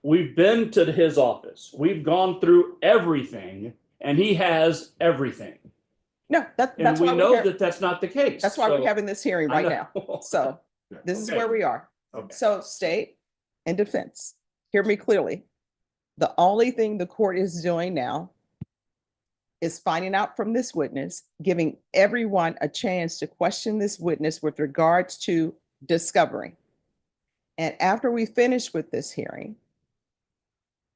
we've been to his office, we've gone through everything, and he has everything. No, And that's we why know we're that that's not the case. that's why So, we're having this hearing I right now. know. So this is Okay. where we are. Okay. So state and defense, hear me clearly. The only thing the court is doing now is finding out from this witness, giving everyone a chance to question this witness with regards to discovery. And after we finish with this hearing,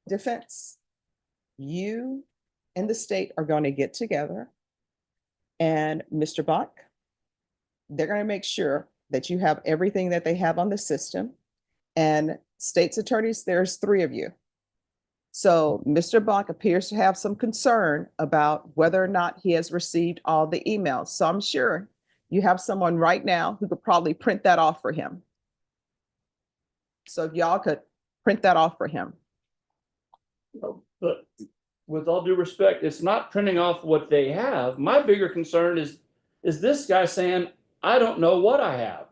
defense, you and the state are going to get together, and Mr. Bach, they're going to make sure that you have everything that they have on the system. And state's attorneys, there's 3 of you. So Mr. Bach appears to have some concern about whether or not he has received all the emails. So I'm sure you have someone right now who could probably print that off for him. So if y'all could print that off for him. But with all due respect, it's not printing off what they have. My bigger concern is this guy saying, I don't know what I have.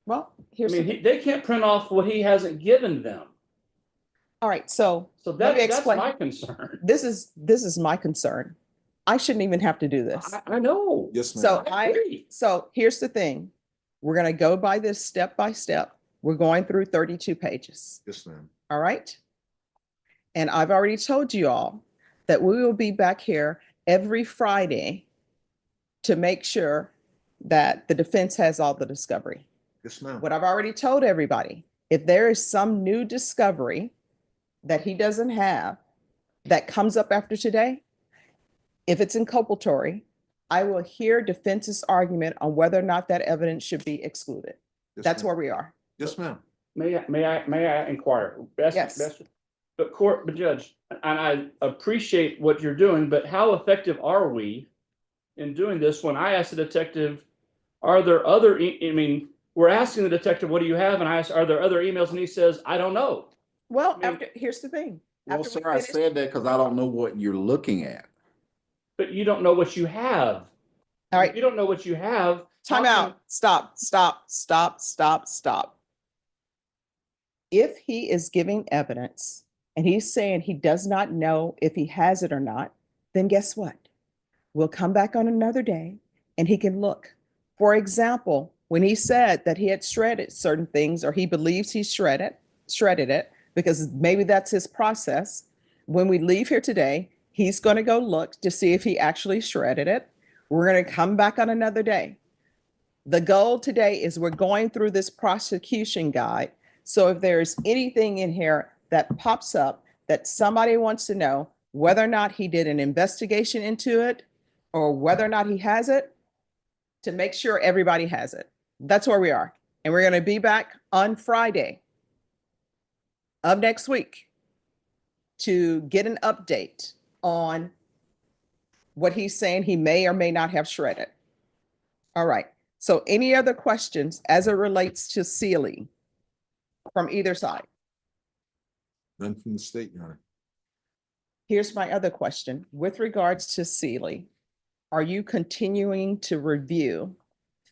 Well, I here's mean, they can't print off what he hasn't given them. all right. So So let me that's explain. my concern. This is my concern. I shouldn't even have to do this. I know. Yes, ma'am. So I agree. so here's the thing. We're going to go by this step by step. We're going through 32 pages. Yes, ma'am. All right. And I've already told you all that we will be back here every Friday to make sure that the defense has all the discovery. Yes, ma'am. What I've already told everybody, if there is some new discovery that he doesn't have that comes up after today, if it's inculpatory, I will hear defense's argument on whether or not that evidence should be excluded. Yes, That's ma'am. where we are. Yes, ma'am. May I inquire? Yes. But Judge, and I appreciate what you're doing, but how effective are we in doing this when I ask the detective, are there other, I mean, we're asking the detective, what do you have? And I ask, are there other emails? And he says, I don't know. Well, I mean- here's the thing. Well, After we sir, I finish- said that because I don't know what you're looking at. But you don't know what you have. All If right, you don't know what you have. time how out. Stop. If he is giving evidence and he's saying he does not know if he has it or not, then guess what? We'll come back on another day and he can look. For example, when he said that he had shredded certain things or he believes he shredded it because maybe that's his process. When we leave here today, he's going to go look to see if he actually shredded it. We're going to come back on another day. The goal today is we're going through this prosecution guide. So if there's anything in here that pops up that somebody wants to know whether or not he did an investigation into it or whether or not he has it, to make sure everybody has it. That's where we are. And we're going to be back on Friday of next week to get an update on what he's saying he may or may not have shredded. All right. So any other questions as it relates to Sealy from either side? None from the state, Your Honor. Here's my other question. With regards to Sealy, are you continuing to review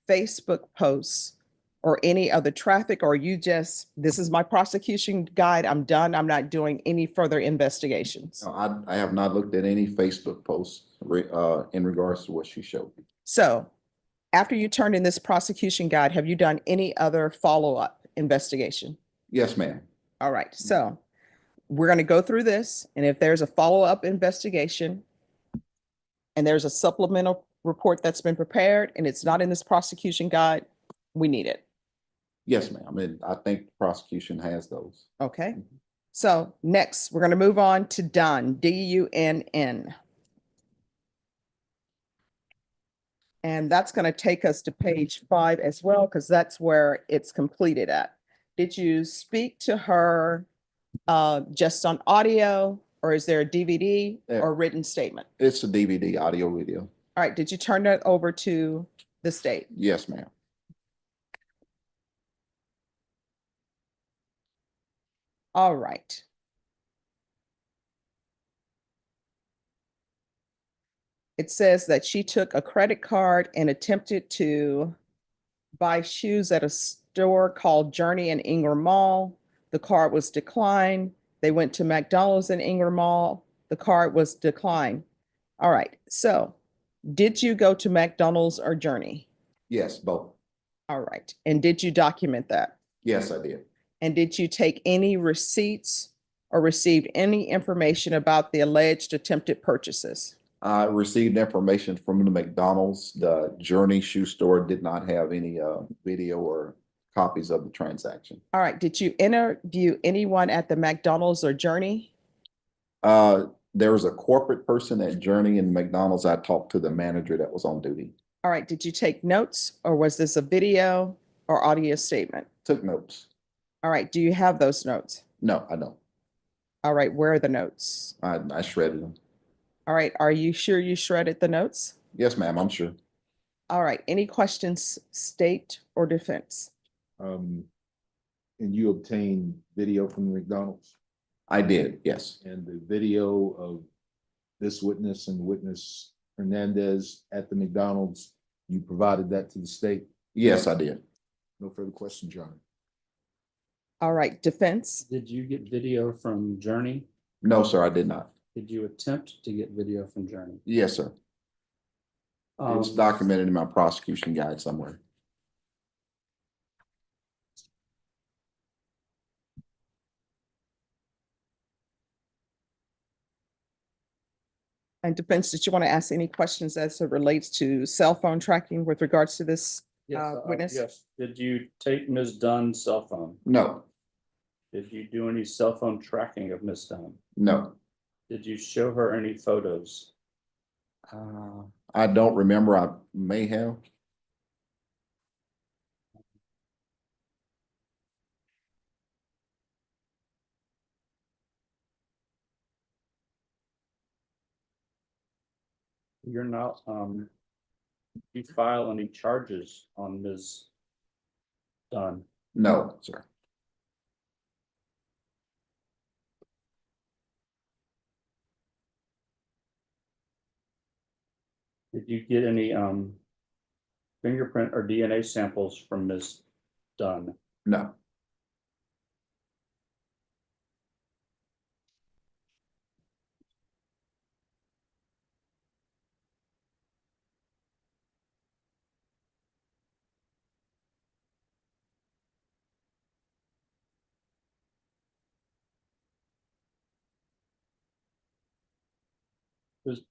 Facebook posts or any other traffic, or are you just, this is my prosecution guide, I'm done, I'm not doing any further investigations? No, I have not looked at any Facebook posts in regards to what she showed me. So after you turned in this prosecution guide, have you done any other follow-up investigation? Yes, ma'am. All right, so we're going to go through this, and if there's a follow-up investigation and there's a supplemental report that's been prepared and it's not in this prosecution guide, we need it. Yes, ma'am. And I think the prosecution has those. Okay. So next, we're going to move on to Dunn, D-U-N-N. And that's going to take us to page 5 as well, because that's where it's completed at. Did you speak to her just on audio, or is there a DVD or written statement? It's a DVD, audio, video. All right, did you turn that over to the state? Yes, ma'am. All right. It says that she took a credit card and attempted to buy shoes at a store called Journey in Ingram Mall. The card was declined. They went to McDonald's in Ingram Mall. The card was declined. All right, so did you go to McDonald's or Journey? Yes, both. All right, and did you document that? Yes, I did. And did you take any receipts or received any information about the alleged attempted purchases? I received information from the McDonald's. The Journey shoe store did not have any video or copies of the transaction. All right, did you interview anyone at the McDonald's or Journey? There was a corporate person at Journey and McDonald's. I talked to the manager that was on duty. All right, did you take notes, or was this a video or audio statement? Took notes. All right, do you have those notes? No, I don't. All right, where are the notes? I shredded them. All right, are you sure you shredded the notes? Yes, ma'am, I'm sure. All right, any questions, state or defense? And you obtained video from the McDonald's, I did, yes. and the video of this witness and witness Hernandez at the McDonald's, you provided that to the state? Yes, I did. No further questions, Your Honor. All right, defense? Did you get video from Journey? No, sir, I did not. Did you attempt to get video from Journey? Yes, sir. It's Um, documented in my prosecution guide somewhere. And defense, did you want to ask any questions as it relates to cell phone tracking with regards to this? yes, witness? Yes. Did you take Ms. Dunn's cell phone? No, Did you do any cell phone tracking of Ms. Dunn? no. Did you show her any photos? I don't remember. I may have. You're not, you file any charges on Ms. Dunn? No, sir. Did you get any, fingerprint or DNA samples from Ms. Dunn? No.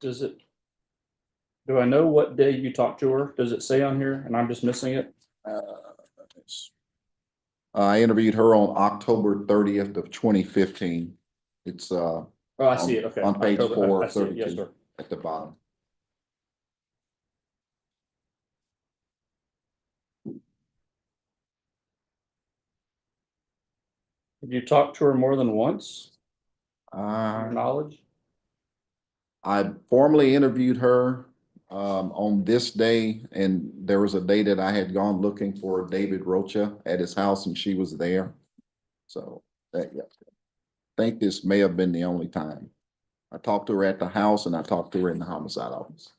Does it? Do I know what day you talked to her? Does it say on here and I'm just missing it? I interviewed her on October 30th of 2015. It's Oh, I see it, okay. on page October, 4 I of see it, yes, 32 sir. at the bottom. Did you talk to her more than once? To your Uh, knowledge? I formally interviewed her on this day, and there was a day that I had gone looking for David Rocha at his house, and she was there. So that, yeah. I think this may have been the only time. I talked to her at the house and I talked to her in the homicide office.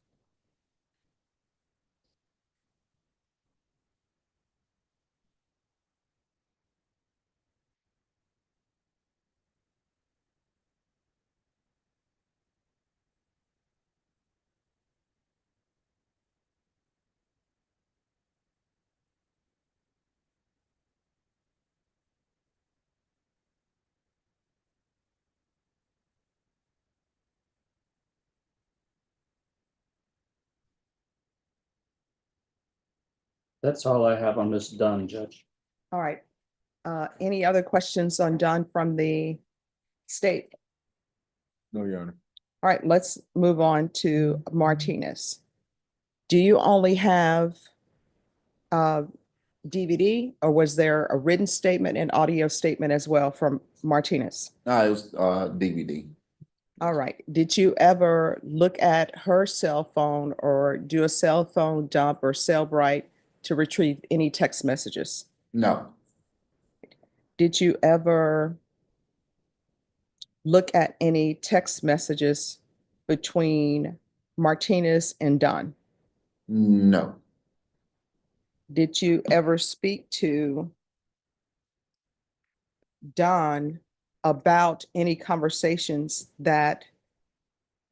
That's all I have on this done, Judge. All right. Any other questions on Don from the state? No, Your Honor. All right, let's move on to Martinez. Do you only have DVD, or was there a written statement and audio statement as well from Martinez? No, it was DVD. All right. Did you ever look at her cell phone or do a cell phone dump or Cellbrite to retrieve any text messages? No, Did you ever look at any text messages between Martinez and Don? no, Did you ever speak to Don about any conversations that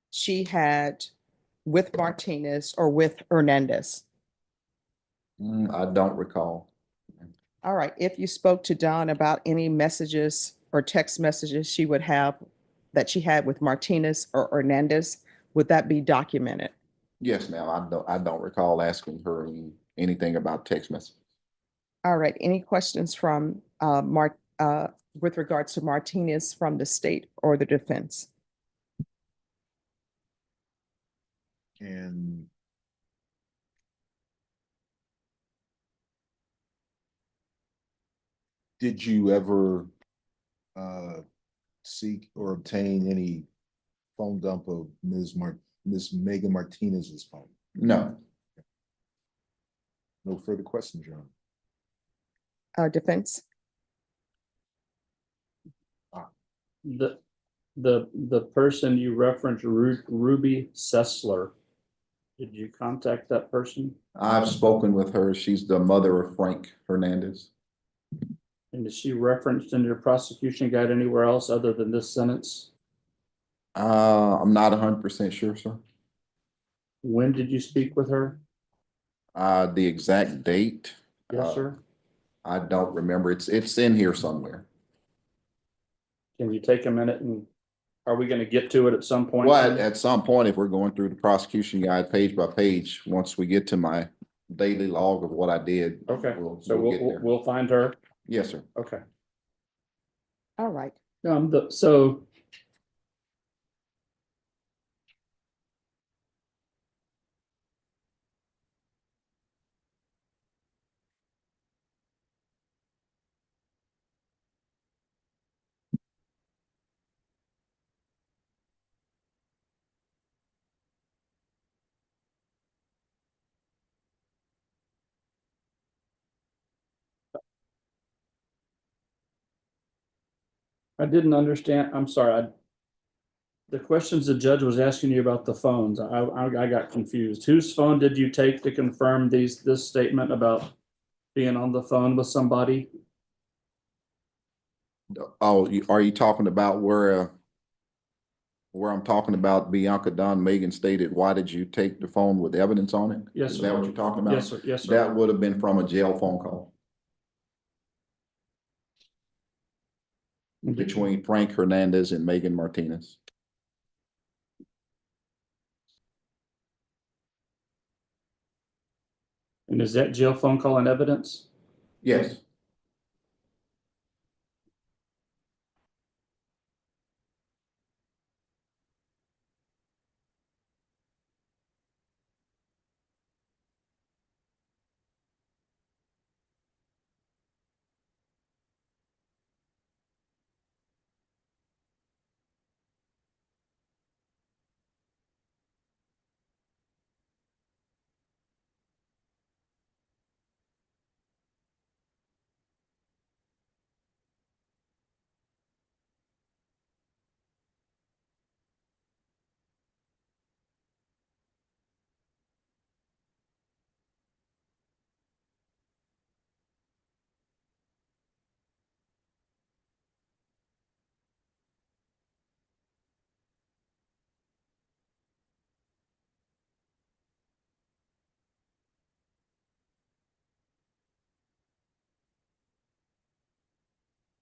she had with Martinez or with Hernandez? I don't recall. All right, if you spoke to Don about any messages or text messages she would have that she had with Martinez or Hernandez, would that be documented? Yes, ma'am. I don't recall asking her anything about text message. All right, any questions from with regards to Martinez from the state or the defense? And did you ever seek or obtain any phone dump of Ms. Megan Martinez's phone? No, No further questions, Your Honor. Defense? The person you referenced, Ruby Sessler, did you contact that person? I've spoken with her. She's the mother of Frank Hernandez. And is she referenced in your prosecution guide anywhere else other than this sentence? I'm not 100% sure, sir. When did you speak with her? The exact date, Yes, sir. I don't remember. It's in here somewhere. Can you take a minute and are we gonna get to it at some point? Well, at some point, if we're going through the prosecution guide page by page, once we get to my daily log of what I did. Okay, so we'll get there. we'll find her. Yes, sir. Okay. All right. So I didn't understand. I'm sorry. The questions the judge was asking you about the phones, I got confused. Whose phone did you take to confirm this statement about being on the phone with somebody? Oh, are you talking about where I'm talking about Bianca Don Megan stated, why did you take the phone with evidence on it? Yes, Is sir. that what you're talking about? Yes, sir. Yes, sir. That would have been from a jail phone call between Frank Hernandez and Megan Martinez. And is that jail phone call in evidence? Yes.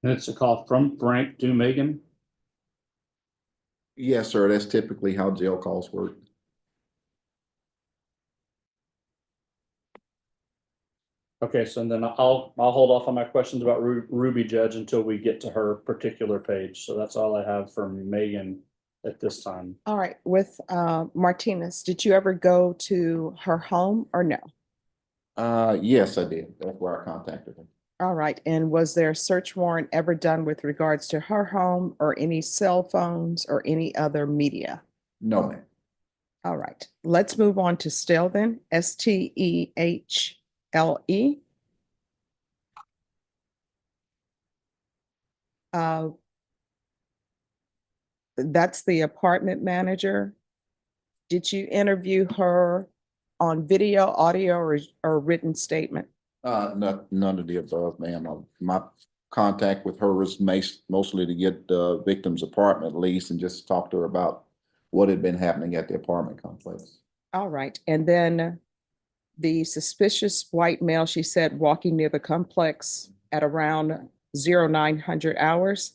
And it's a call from Frank to Megan? Yes, sir. That's typically how jail calls work. Okay, so then I'll hold off on my questions about Ruby Judge until we get to her particular page. So that's all I have from Megan at this time. All right, with Martinez, did you ever go to her home or no? Yes, I did. That's where I contacted her. All right, and was there a search warrant ever done with regards to her home or any cell phones or any other media? No, ma'am. All right, let's move on to Stehle then, Stehle. Uh, that's the apartment manager. Did you interview her on video, audio, or written statement? None of the above, ma'am. My contact with her was mostly to get the victim's apartment lease and just talk to her about what had been happening at the apartment complex. All right, and then the suspicious white male, she said, walking near the complex at around 0900 hours.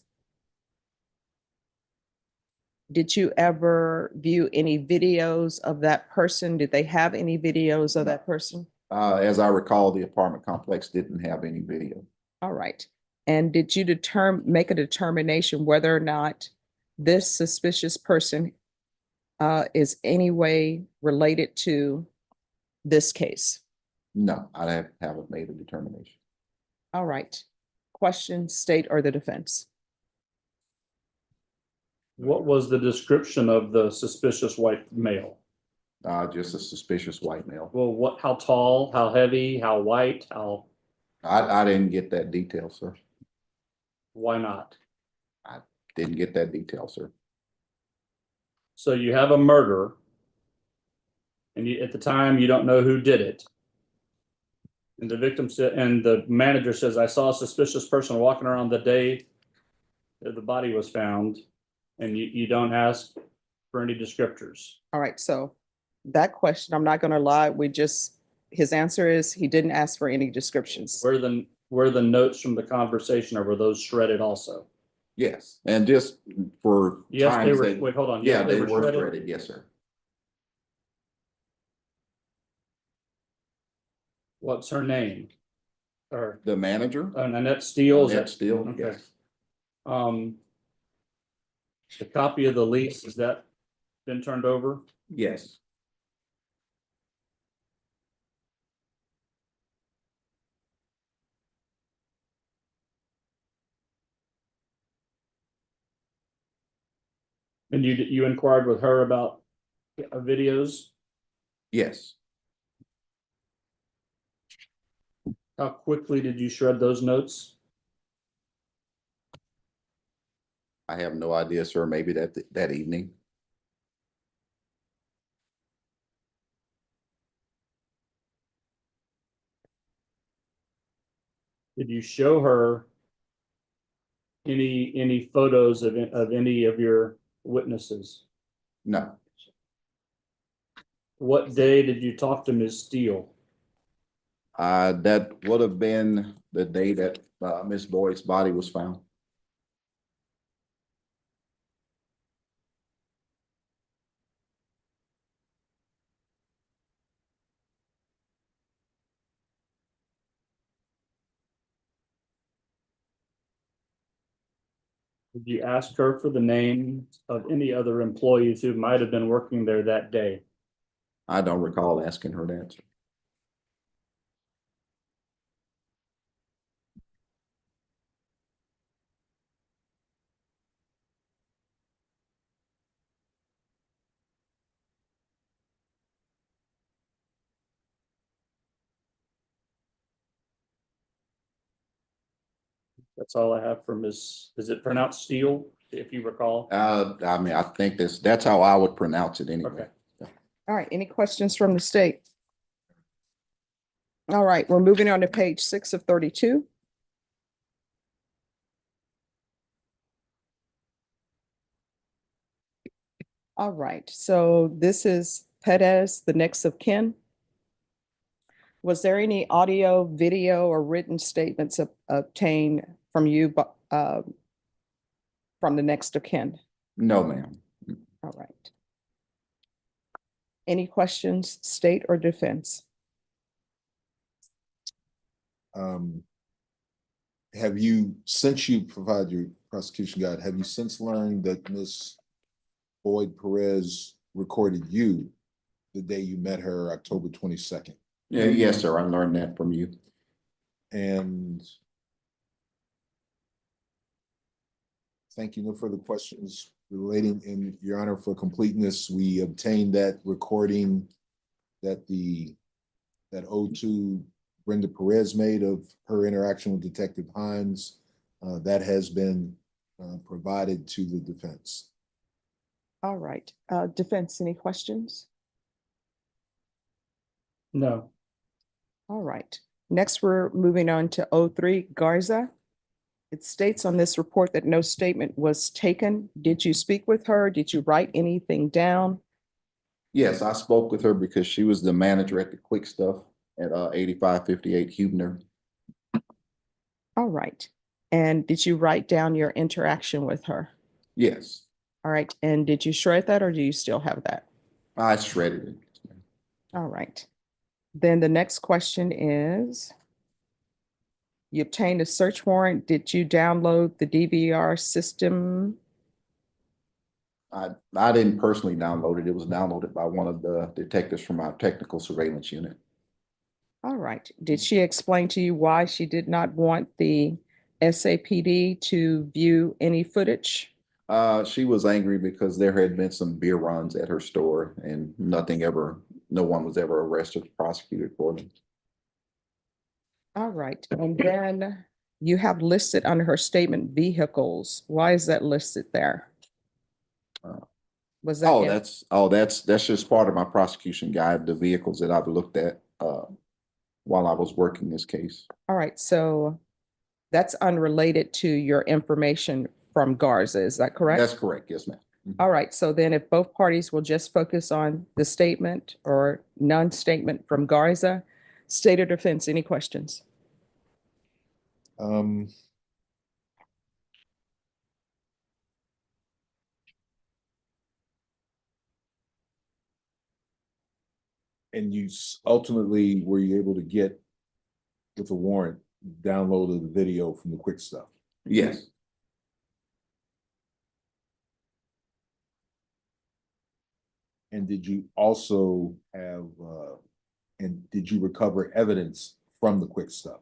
Did you ever view any videos of that person? Did they have any videos of that person? As I recall, the apartment complex didn't have any video. All right. And did you make a determination whether or not this suspicious person is any way related to this case? No, I haven't made a determination. All right. Question, state or the defense? What was the description of the suspicious white male? Just a suspicious white male. Well, how tall, how heavy, how white, I didn't get that detail, sir. why not? Didn't get that detail, sir. So you have a murder and at the time you don't know who did it. And the victim said, and the manager says, I saw a suspicious person walking around the day that the body was found, and you don't ask for any descriptors. All right. So that question, I'm not going to lie. His answer is he didn't ask for any descriptions. Where the notes from the conversation, or were those shredded also? Yes, and just for Yes, they time's were, sake- wait, hold on. Yeah, Yes, they were shredded. Yes, sir. What's her name? Or, The manager? Annette Steele? Annette Steele, Okay. yes. The copy of the lease, has that been turned over? Yes. And you inquired with her about videos? Yes. How quickly did you shred those notes? I have no idea, sir. Maybe that evening. Did you show her any photos of any of your witnesses? No, What day did you talk to Ms. Steele? that would have been the day that Miss Boyd's body was found. Did you ask her for the names of any other employees who might have been working there that day? I don't recall asking her that. That's all I have for Ms. Is it pronounced Steele, if you recall? I mean, I think that's how I would pronounce it anyway. Okay. All right, any questions from the state? All right, we're moving on to page 6 of 32. All right, so this is Perez, the next of kin. Was there any audio, video, or written statements obtained from you, from the next of kin? No, ma'am. All right. Any questions, state or defense? Have you, since you provide your prosecution guide, have you since learned that Miss Boyd Perez recorded you the day you met her, October 22nd? Yeah, yes, sir. I learned that from you. And thank you. No further questions relating. In Your Honor, for completeness, we obtained that recording that that O2 Brenda Perez made of her interaction with Detective Hines. That has been provided to the defense. All right, defense, any questions? No. All right, next we're moving on to O3 Garza. It states on this report that no statement was taken. Did you speak with her? Did you write anything down? Yes, I spoke with her because she was the manager at the Quick Stuff at 8558 Huebner. All right, and did you write down your interaction with her? Yes, All right, and did you shred that or do you still have that? I shredded it. All right. Then the next question is, you obtained a search warrant. Did you download the DVR system? I didn't personally download it. It was downloaded by one of the detectives from our technical surveillance unit. All right. Did she explain to you why she did not want the SAPD to view any footage? She was angry because there had been some beer runs at her store and no one was ever arrested or prosecuted for them. All right. And then you have listed under her statement vehicles. Why is that listed there? Was that? That's just part of my prosecution guide, the vehicles that I've looked at while I was working this case. All right. So that's unrelated to your information from Garza. Is that correct? That's correct. Yes, ma'am. All right. So then if both parties will just focus on the statement or non-statement from Garza, state or defense, any questions? And you ultimately, were you able to get, with a warrant, downloaded the video from the Quick Stuff? Yes. And did you also have, and did you recover evidence from the Quick Stuff?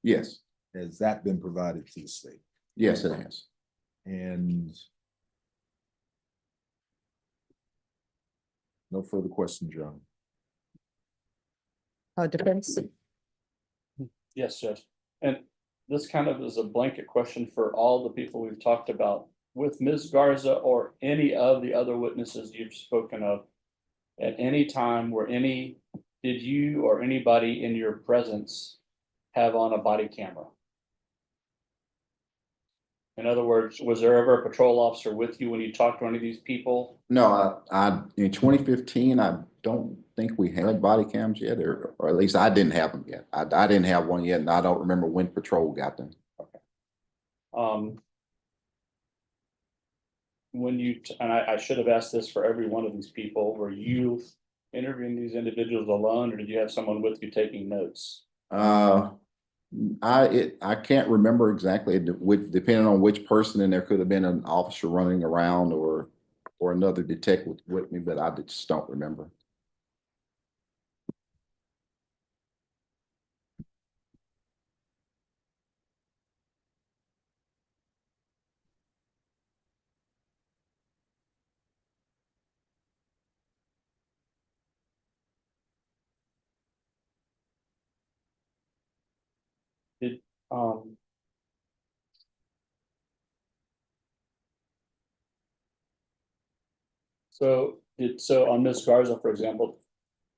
Yes. Has that been provided to the state? Yes, it has. And no further questions, John. Defense? Yes, Judge. And this kind of is a blanket question for all the people we've talked about. with Ms. Garza or any of the other witnesses you've spoken of, at any time did you or anybody in your presence have on a body camera? In other words, was there ever a patrol officer with you when you talked to any of these people? No, I in 2015, I don't think we had body cams yet, or at least I didn't have them yet. I didn't have one yet, and I don't remember when patrol got them. When you, and I should have asked this for every one of these people, were you interviewing these individuals alone, or did you have someone with you taking notes? I can't remember exactly, depending on which person, and there could have been an officer running around or another detective with me, but I just don't remember. Did, so on Miss Garza, for example,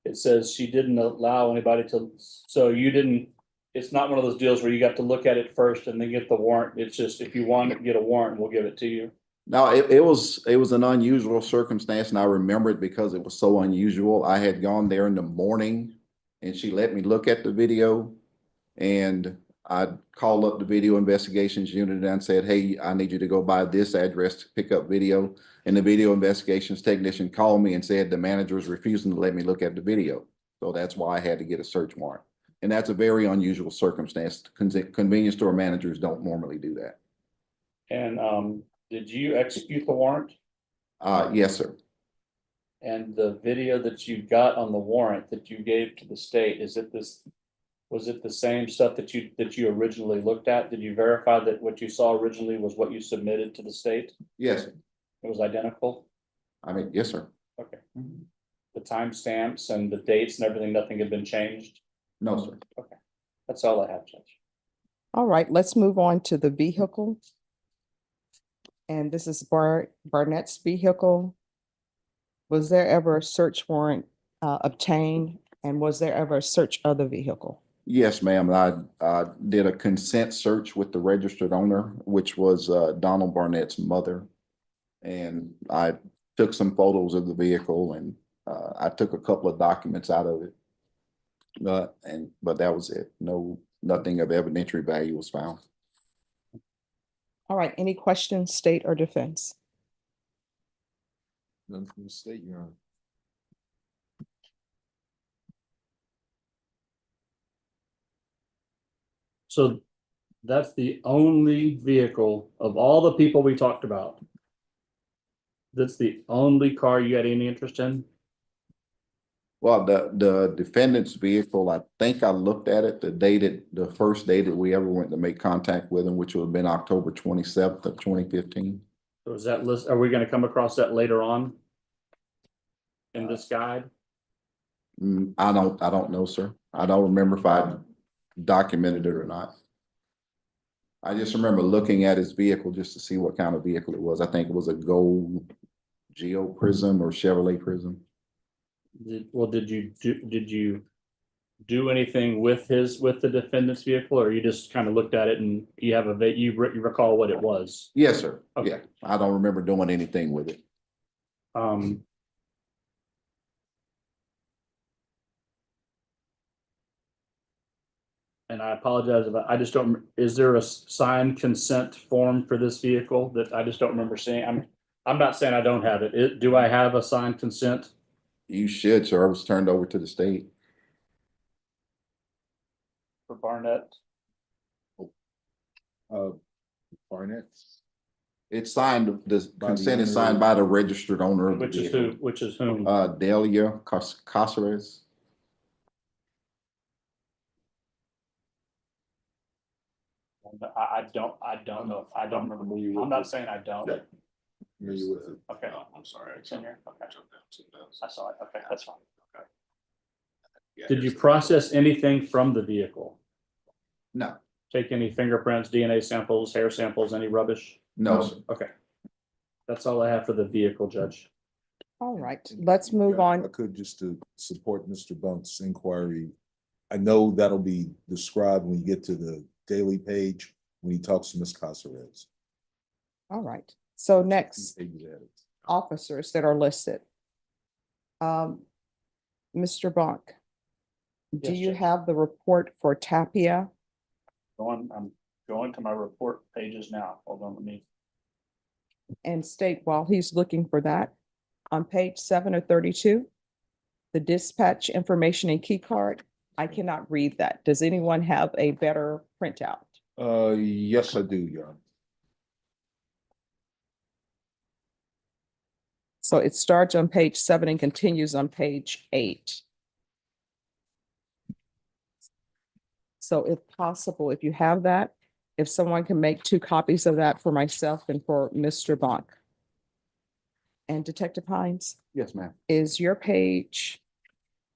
it says she didn't allow anybody to, so you didn't, it's not one of those deals where you got to look at it first and then get the warrant. It's just, if you want to get a warrant, we'll give it to you. No, it was an unusual circumstance, and I remember it because it was so unusual. I had gone there in the morning, and she let me look at the video, and I called up the video investigations unit and said, "Hey, I need you to go by this address to pick up video." And the video investigations technician called me and said the manager was refusing to let me look at the video. So that's why I had to get a search warrant. And that's a very unusual circumstance. Convenience store managers don't normally do that. And did you execute the warrant? Yes, sir. And the video that you got on the warrant that you gave to the state, was it the same stuff that you originally looked at? Did you verify that what you saw originally was what you submitted to the state? Yes, sir. It was identical? I mean, yes, sir. Okay. The timestamps and the dates and everything, nothing had been changed? No, sir. Okay, that's all I have, Judge. All right, let's move on to the vehicle. And this is Barnett's vehicle. Was there ever a search warrant obtained? And was there ever a search of the vehicle? Yes, ma'am. I did a consent search with the registered owner, which was Donald Barnett's mother. And I took some photos of the vehicle, and I took a couple of documents out of it. But that was it. Nothing of evidentiary value was found. All right, any questions, state or defense? None from the state, Your Honor. So that's the only vehicle of all the people we talked about. That's the only car you had any interest in? Well, the defendant's vehicle, I think I looked at it the first day that we ever went to make contact with him, which would have been October 27th of 2015. So is that list, are we gonna come across that later on in this guide? I don't know, sir. I don't remember if I documented it or not. I just remember looking at his vehicle just to see what kind of vehicle it was. I think it was a gold Geo Prism or Chevrolet Prism. Did you do anything with the defendant's vehicle, or you just kind of looked at it and you recall what it was? Yes, sir. Okay. Yeah, I don't remember doing anything with it. And I apologize if I just don't, is there a signed consent form for this vehicle that I just don't remember seeing? I'm not saying I don't have it. Do I have a signed consent? You should, sir. It was turned over to the state. For Barnett? Barnett. It's signed, the By the consent is owner. signed by the registered owner of the Which is vehicle. who, which is whom? Delia Casares. I don't know. I don't remember. I'm not saying I don't. Familiar with it? Okay. I'm sorry. It's in here. Okay. Jumped down to those. I saw it. Okay, that's fine. Yeah, Did you here's the- process anything from the vehicle? No, Take any fingerprints, DNA samples, hair samples, any rubbish? no, sir. Okay. That's all I have for the vehicle, Judge. All right, let's move Yeah, if I on. could, just to support Mr. Bunk's inquiry. I know that'll be described when you get to the daily page, when he talks to Ms. Casares. All right, so next, Pages added. officers that are listed. Mr. Bunk, do Yes, you Judge. have the report for Tapia? I'm going to my report pages now. Hold on, let me. And state while he's looking for that, on page 7 of 32, the dispatch information and key card, I cannot read that. Does anyone have a better printout? Yes, I do, Your Honor. So it starts on page 7 and continues on page 8. So if possible, if you have that, if someone can make 2 copies of that for myself and for Mr. Bonk. And Detective Hines, Yes, ma'am. is your page,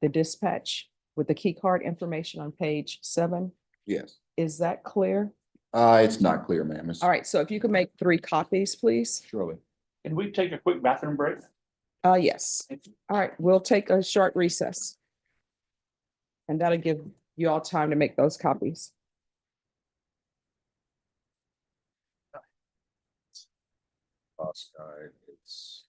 the dispatch with the key card information on page 7, Yes. is that clear? It's not clear, ma'am. It's- All right, so if you can make 3 copies, please. Surely. Can we take a quick bathroom break? Yes. All right, we'll take a short recess. And that'll give you all time to make those copies. It's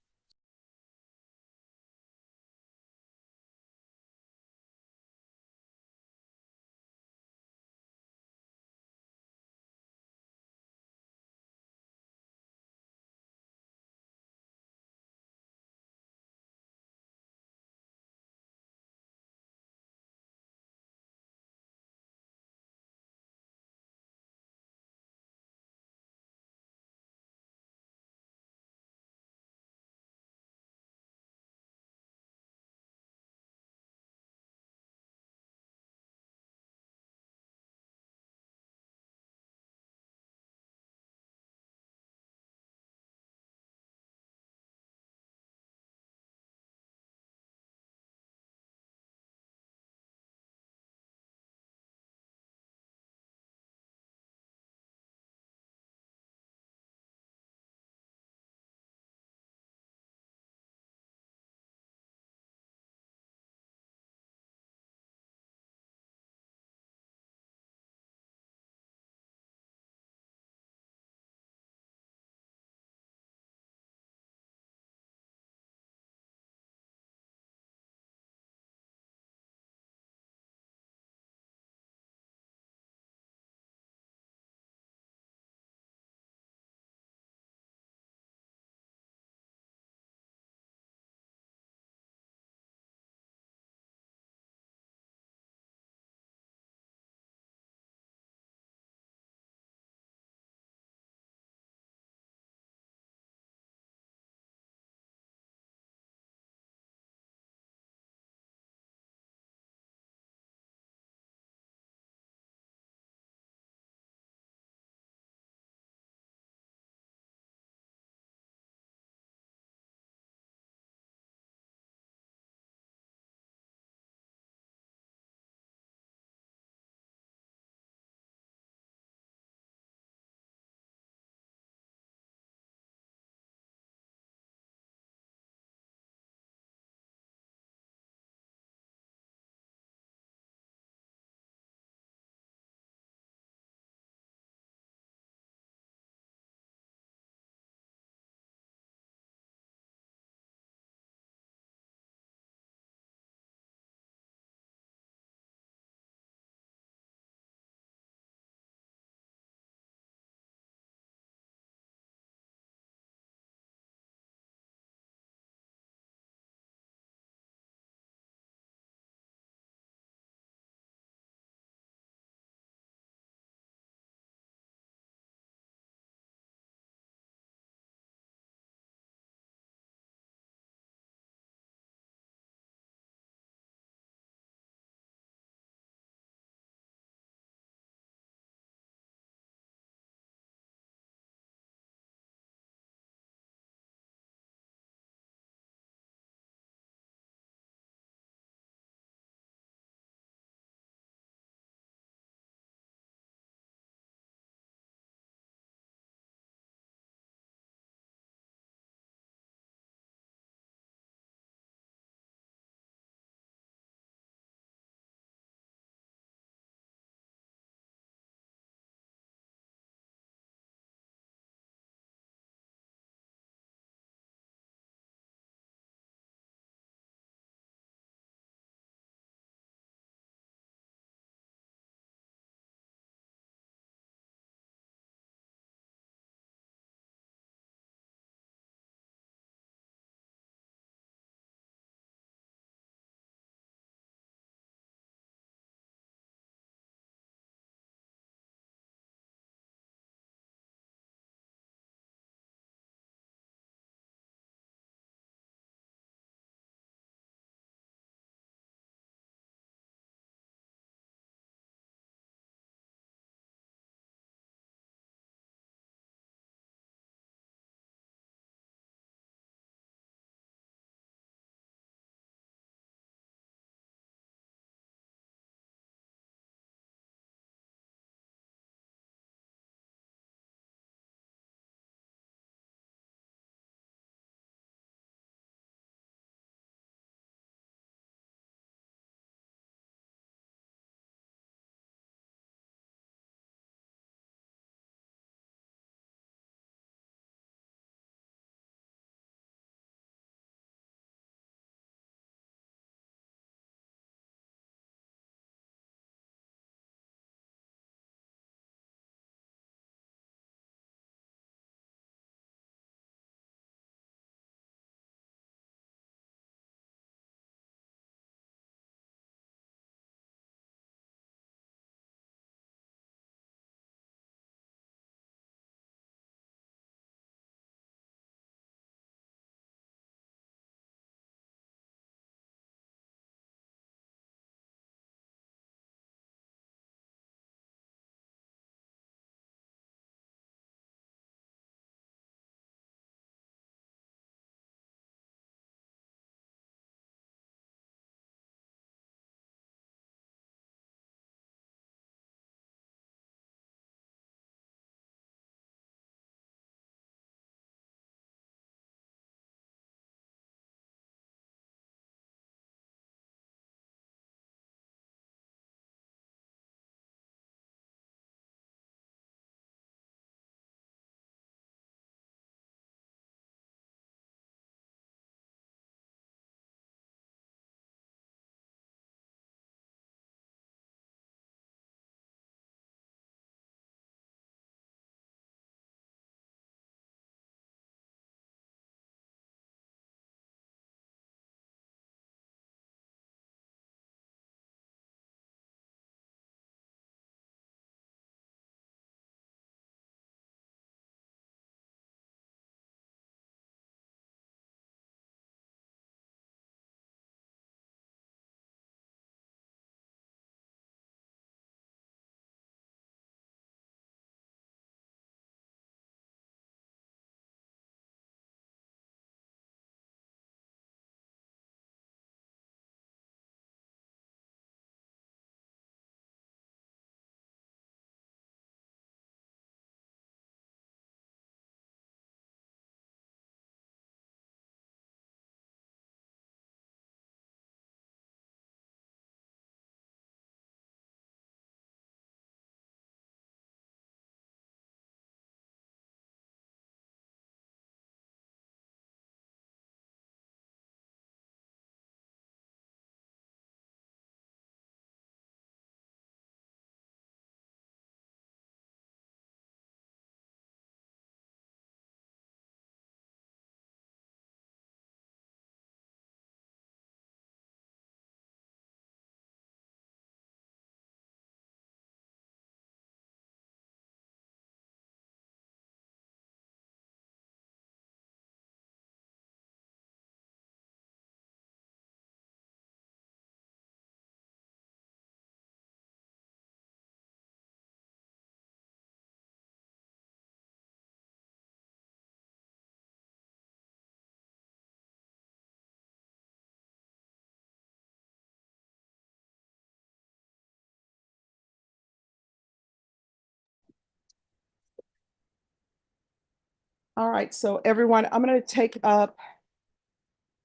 All right, so everyone, I'm gonna take up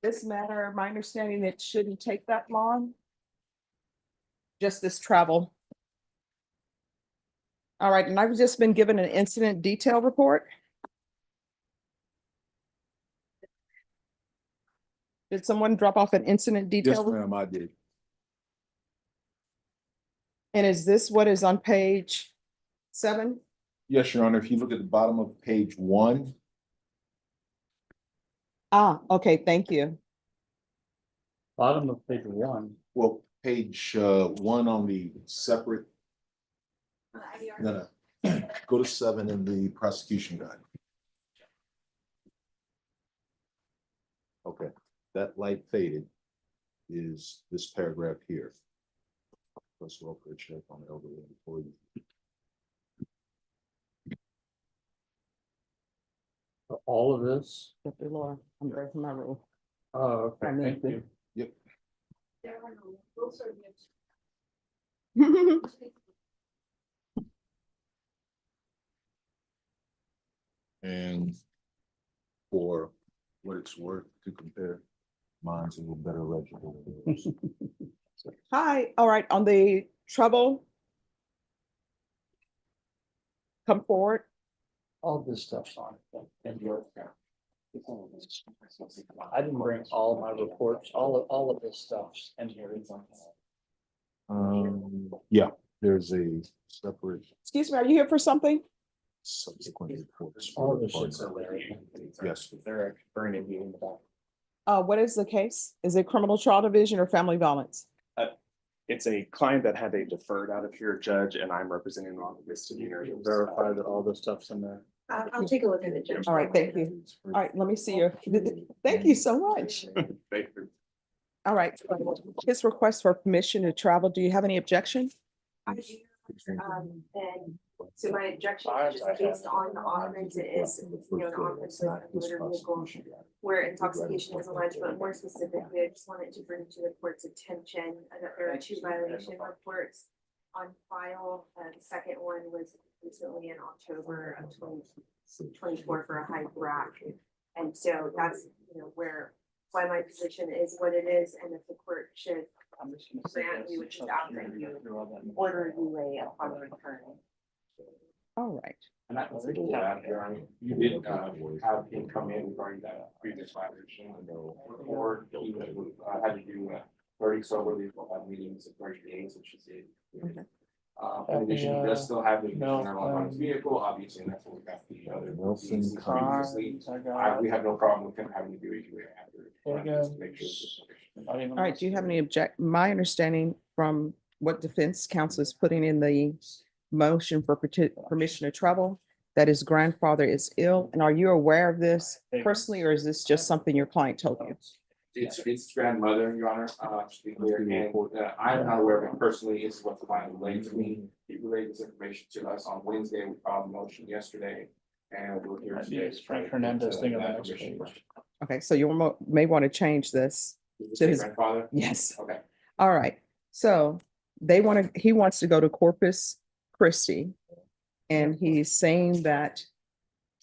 this matter. My understanding, it shouldn't take that long. Just this travel. All right, and I've just been given an incident detail report. Did someone drop off an incident Yes, detail? ma'am, I did. And is this what is on page 7? Yes, Your Honor, if you look at the bottom of page 1, Ah, okay, thank you. Bottom of page 1. well, page 1 on the separate, no, go to 7 in the prosecution guide. Okay, that light faded is this paragraph here. First welfare check on elderly employee. All of this. Dr. Laura, I'm breaking my rule. Oh, I okay, mean, thank you. Yep. There are no rules or gifts. And for what it's worth to compare, mine's a little better legible than yours. Hi, all right, on the trouble. Come forward. All this stuff's on. And I didn't bring all my reports, all of this stuff's in here. Yeah, there's a separate Excuse me, are you here for something? subsequent reports. All for the shit's in there. Yes. They're burning you in the back. What is the case? Is it criminal trial division or family violence? It's a client that had a deferred out of here, judge, and I'm representing on the misdemeanor. Verify that all this stuff's in there. I'll take a look at it, Judge. All right, thank you. All right, let me see your, thank you so much. Thank you. All right, his request for permission to travel, do you have any objection? And so my objection is just based on the offense, it is, an offense with a motor vehicle where intoxication is alleged, but more specifically, I just wanted to bring to the court's attention that there are 2 violation reports on file. The second one was recently in October of 2024 for a high rack. And so that's, why my position is what it is, and if the court should grant, we would just ask that you order UA upon return. All right, And that was you did have him come in regarding that previous violation. Or he had to do 30 sober legal meetings at 30 days, which is it. Okay. In addition, he does still have the on his vehicle, obviously, and that's what we got the other. Wilson DEC previously. We have no problem with him having to do it after. Just to make sure. all right, do you have any my understanding from what defense counsel is putting in the motion for permission to travel, that his grandfather is ill, and are you aware of this personally, or is this just something your client told you? It's grandmother, Your Honor, to be clear, and I'm not aware of it personally, it's what the client relayed to me. He relayed this information to us on Wednesday, we filed a motion yesterday, and we're here today. It's Frank Hernandez thing on the next page. Okay, so you may want to change this. To his grandfather? Yes. Okay. All right, so he wants to go to Corpus Christi, and he's saying that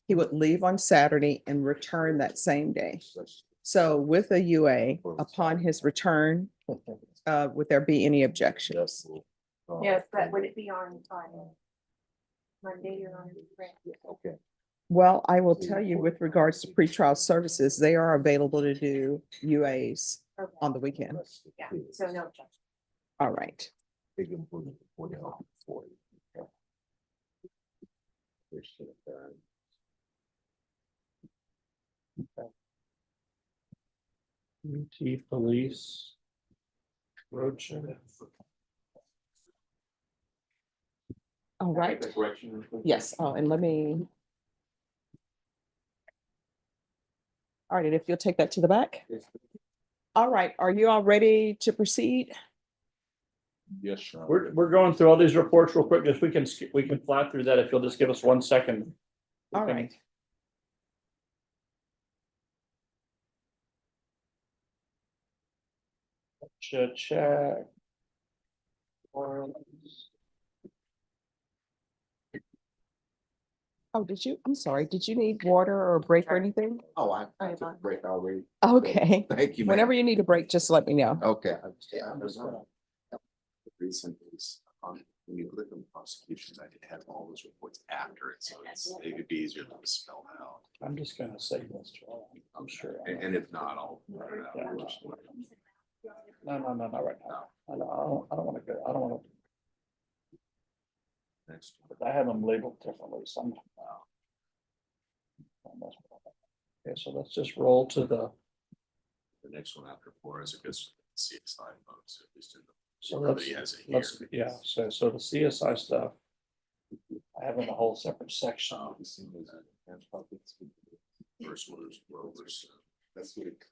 he would leave on Saturday and return that same day. So with a UA upon his return, would there be any objections? Yes, but would it be on Monday or on? Okay. Well, I will tell you with regards to pretrial services, they are available to do UAs on the weekend. Yeah, so no objection. All right. Big improvement for the for you. Chief police. Road check. All right. The correction. Yes. Oh, and let me. All right, and if you'll take that to the back. Yes. All right, are you all ready to proceed? Yes, Your Honor. We're going through all these reports real quick. If we can fly through that, if you'll just give us 1 second. All right. Check. All Oh, did you? I'm sorry. Did you need water or a break or anything? Oh, I took a break already. Okay. Thank you, ma'am. Whenever you need a break, just let me know. Okay. Recent is when you click on prosecutions, I did have all those reports after it, so it could be easier to spell out. I'm just gonna say this, Joel. I'm sure. And if not, I'll. write it out. No, not right now. I don't wanna go, I don't wanna, Next one. I have them labeled differently somehow. Okay, so let's just roll to the, The next one after four is a good CSI folks, at least in the. so Everybody has it here. let's, yeah, so the CSI stuff. I have in a whole separate section. First one is Rovers. That's what it.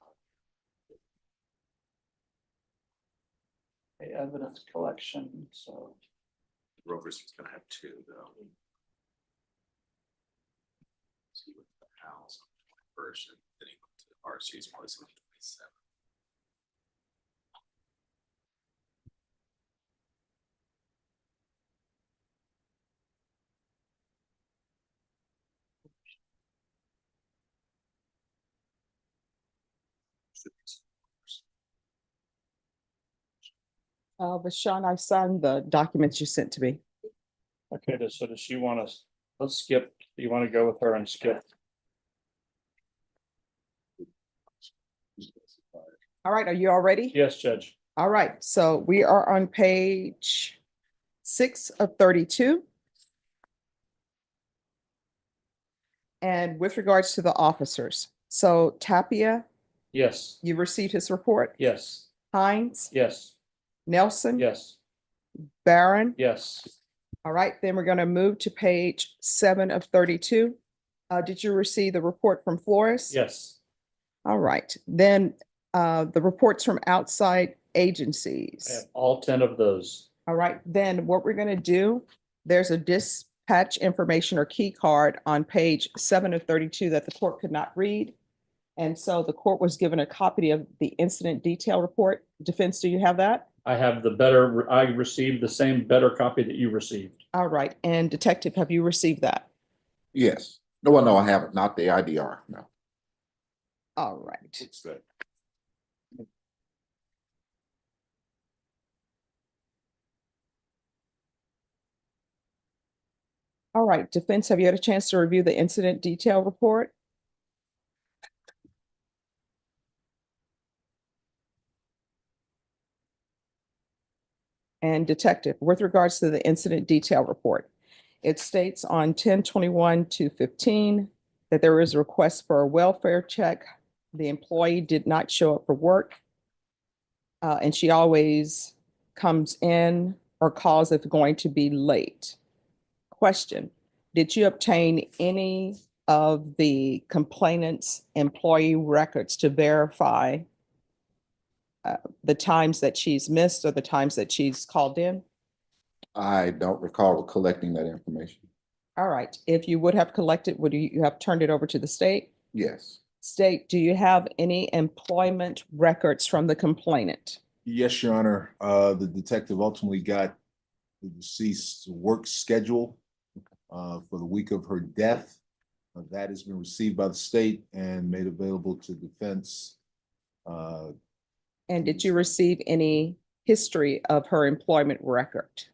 The evidence collection, so. Rovers is gonna have two though. See what the house first and then he went to RC's place on 27. But Sean, I signed the documents you sent to me. Okay, so does she want us, let's skip, do you want to go with her and skip? All right, are you all ready? Yes, Judge. All right, so we are on page 6 of 32. And with regards to the officers, so Tapia, Yes, you received his report. yes, Hines, yes, Nelson, yes, Barron. yes. All right, then we're going to move to page 7 of 32. Did you receive the report from Flores? Yes, All right, then the reports from outside I agencies. have all 10 of those. All right, then what we're going to do, there's a dispatch information or key card on page 7 of 32 that the court could not read. And so the court was given a copy of the incident detail report. Defense, do you have that? I have the better, I received the same better copy that you received. All right, and Detective, have you received that? Yes. No, well, no, I haven't, not the IDR, no. All right. What's that? All right, Defense, have you had a chance to review the incident detail report? And Detective, with regards to the incident detail report, it states on 10/21/15 that there is a request for a welfare check. The employee did not show up for work. And she always comes in or calls if going to be late. Question, did you obtain any of the complainant's employee records to verify the times that she's missed or the times that she's called in? I don't recall collecting that information. All right, if you would have collected, would you have turned it over to the state? Yes. State, do you have any employment records from the complainant? Yes, Your Honor. The detective ultimately got the deceased's work schedule for the week of her death. That has been received by the state and made available to defense. And did you receive any history of her employment record?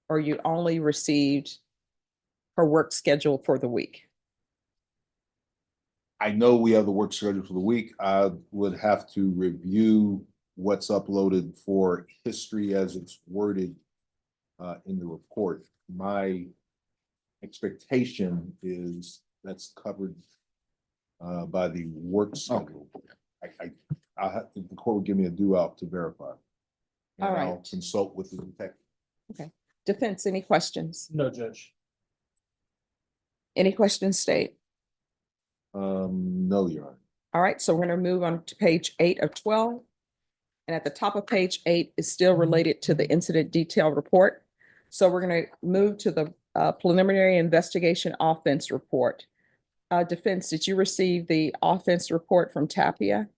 Or you only received her work schedule for the week? I know we have the work schedule for the week. I would have to review what's uploaded for history as it's worded in the report. My expectation is that's covered by the work schedule. I'll have, the court will give me a due out to verify. And All I'll right. consult with the detective. Okay. Defense, any questions? No, Judge. Any questions, State? No, Your Honor. All right, so we're going to move on to page 8 of 12. And at the top of page 8 is still related to the incident detail report. So we're going to move to the preliminary investigation offense report. Defense, did you receive the offense report from Tapia?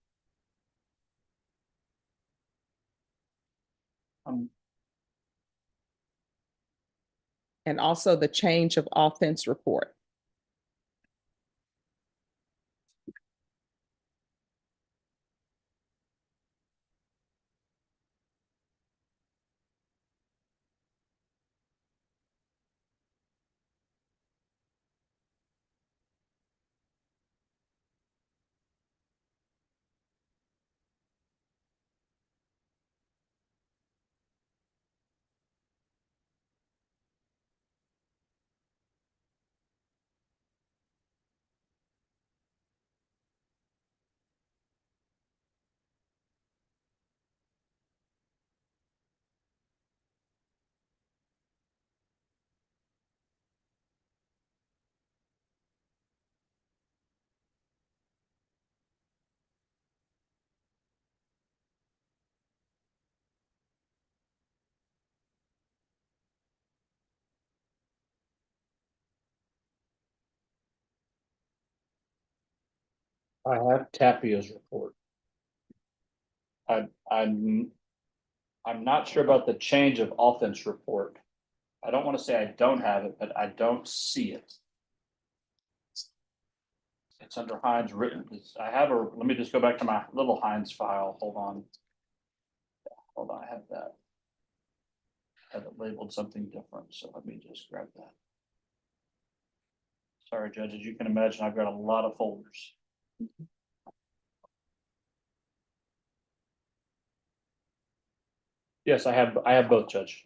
and also the change of offense report. I have Tapia's report. I'm not sure about the change of offense report. I don't want to say I don't have it, but I don't see it. It's under Hines written. I have let me just go back to my little Hines file. Hold on. Hold on, I have that. I have it labeled something different, so let me just grab that. Sorry, Judge, as you can imagine, I've got a lot of folders. Yes, I have both, Judge.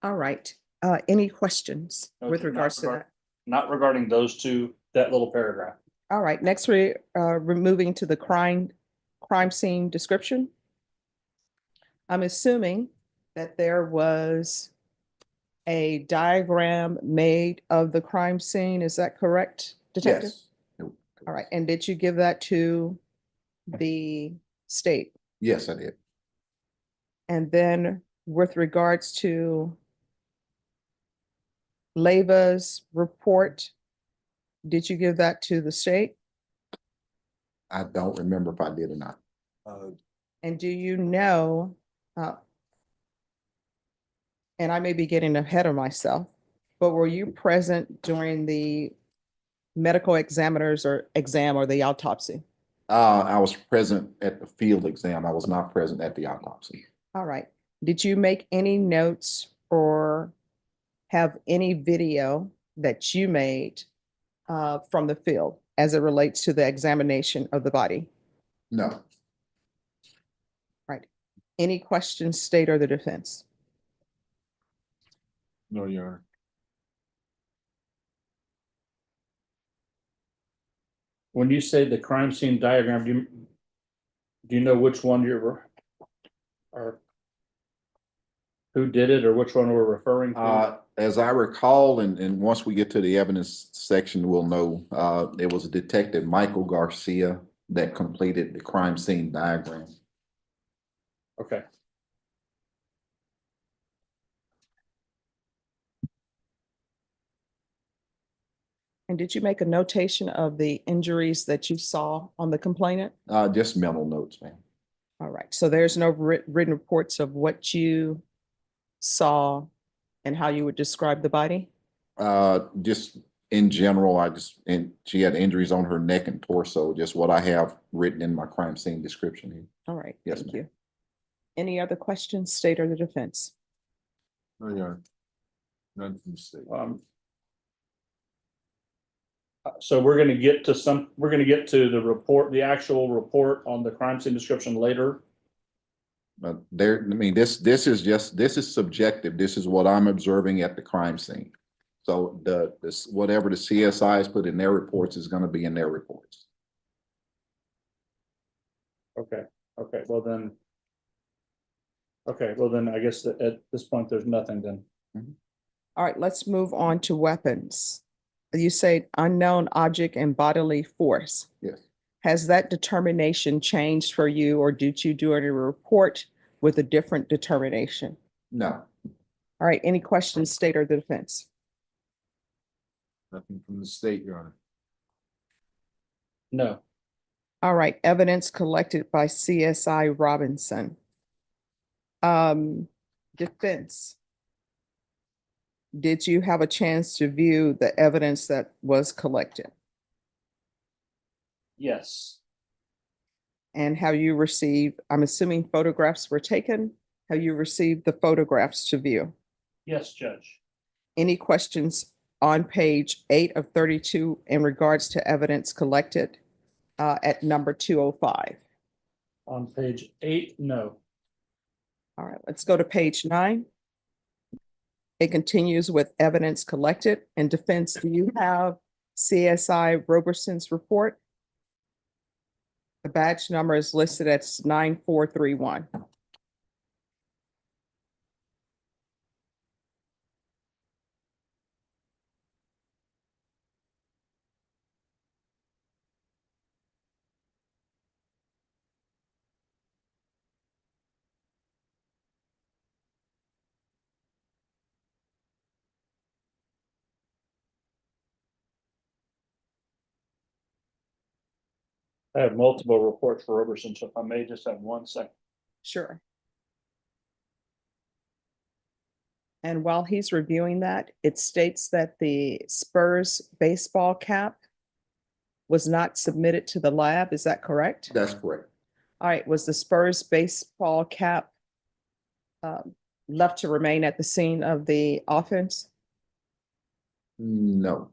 All right. Any questions No, with not regards to that? Not regarding those two, that little paragraph. All right, next we're moving to the crime scene description. I'm assuming that there was a diagram made of the crime scene. Is that correct, Detective? Yes. All right, and did you give that to the state? Yes, I did. And then with regards to Leva's report, did you give that to the state? I don't remember if I did or not. And do you know, and I may be getting ahead of myself, but were you present during the medical examiner's exam or the autopsy? I was present at the field exam. I was not present at the autopsy. All right. Did you make any notes or have any video that you made from the field as it relates to the examination of the body? No. Right. Any questions, state or the defense? No, Your Honor. When you say the crime scene diagram, do you know which one or who did it or which one we're referring to? As I recall, and once we get to the evidence section, we'll know, it was Detective Michael Garcia that completed the crime scene diagram. Okay. And did you make a notation of the injuries that you saw on the complainant? Just mental notes, man. All right. So there's no written reports of what you saw and how you would describe the body? Just in general, and she had injuries on her neck and torso, just what I have written in my crime scene description here. All right. Yes, Thank ma'am. you. Any other questions, state or the defense? No, Your Honor. None from the state. So we're gonna get to the report, the actual report on the crime scene description later. But I mean, this is subjective. This is what I'm observing at the crime scene. So whatever the CSIs put in their reports is gonna be in their reports. Okay, well then. Okay, well then I guess that at this point, there's nothing then. All right, let's move on to weapons. You say unknown object and bodily force. Yes. Has that determination changed for you, or did you do any report with a different determination? No. All right, any questions, state or the defense? Nothing from the state, Your Honor. No. All right, evidence collected by CSI Robinson. Defense. did you have a chance to view the evidence that was collected? Yes. And have you received, I'm assuming photographs were taken? Have you received the photographs to view? Yes, Judge. Any questions on page 8 of 32 in regards to evidence collected at number 205? On page 8, no. All right, let's go to page 9. It continues with evidence collected. In defense, do you have CSI Roberson's report? The badge number is listed as 9431. I have multiple reports for Roberson, so if I may just have 1 second. Sure. And while he's reviewing that, it states that the Spurs baseball cap was not submitted to the lab. Is that correct? That's correct. All right, was the Spurs baseball cap left to remain at the scene of the offense? No.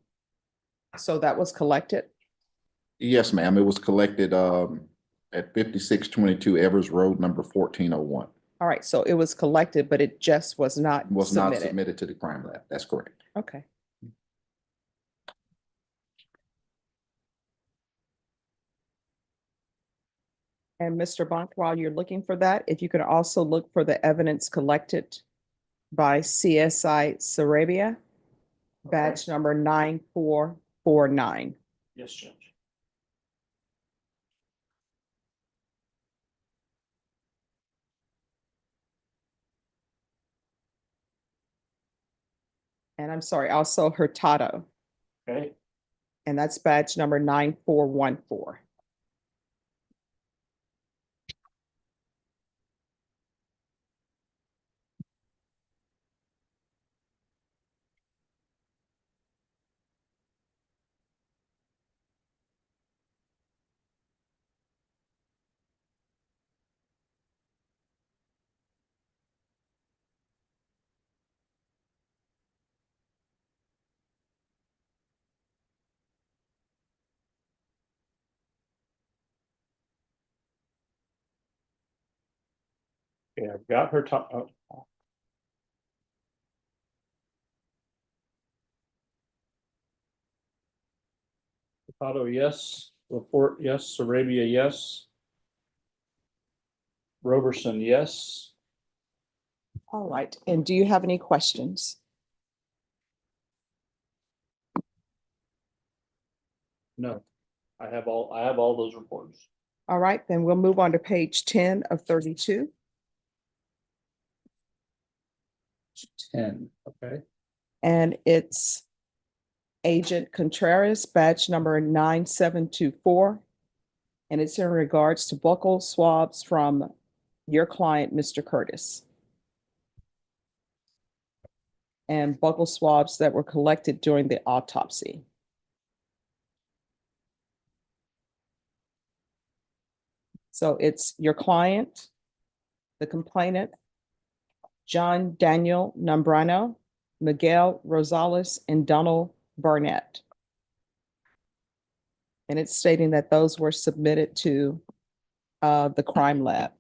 So that was collected? Yes, ma'am. It was collected at 5622 Evers Road, number 1401. All right, so it was collected, but it just was not Was not submitted. submitted to the crime lab. That's correct. Okay. And Mr. Bonk, while you're looking for that, if you could also look for the evidence collected by CSI Sarabia, badge number 9449. Yes, Judge. And I'm sorry, also Hurtado, Okay. and that's badge number 9414. Okay, I've got her top. Otto, yes. Report, yes. Sarabia, yes. Roberson, yes. All right, and do you have any questions? No. I have all those reports. All right, then we'll move on to page 10 of 32. 10, okay. And it's Agent Contreras, badge number 9724. And it's in regards to buccal swabs from your client, Mr. Curtis. And buccal swabs that were collected during the autopsy. So it's your client, the complainant, John Daniel Nambrano, Miguel Rosales, and Donald Burnett. And it's stating that those were submitted to the crime lab.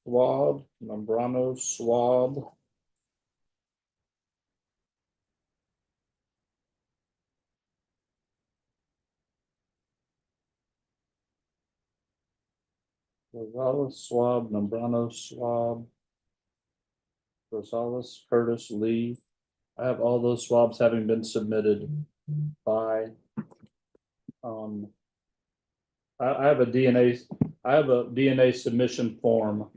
Swab, Nambrano swab. Rosales swab, Nambrano swab. Rosales, Curtis, Lee. I have all those swabs having been submitted by, I have a DNA submission form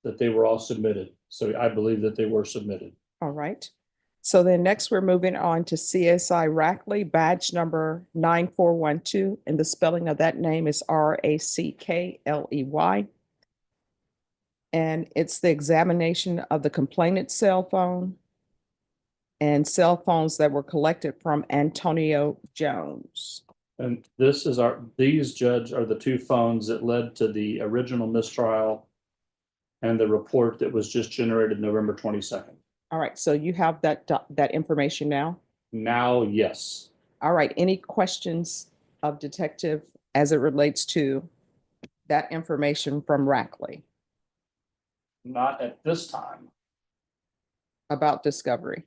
that they were all submitted. So I believe that they were submitted. All right. So then next we're moving on to CSI Rackley, badge number 9412, and the spelling of that name is Rackley. And it's the examination of the complainant's cell phone and cell phones that were collected from Antonio Jones. And these, Judge, are the two phones that led to the original mistrial and the report that was just generated November 22nd. All right, so you have that information now? Now, yes. All right, any questions of detective as it relates to that information from Rackley Not at this time. about discovery?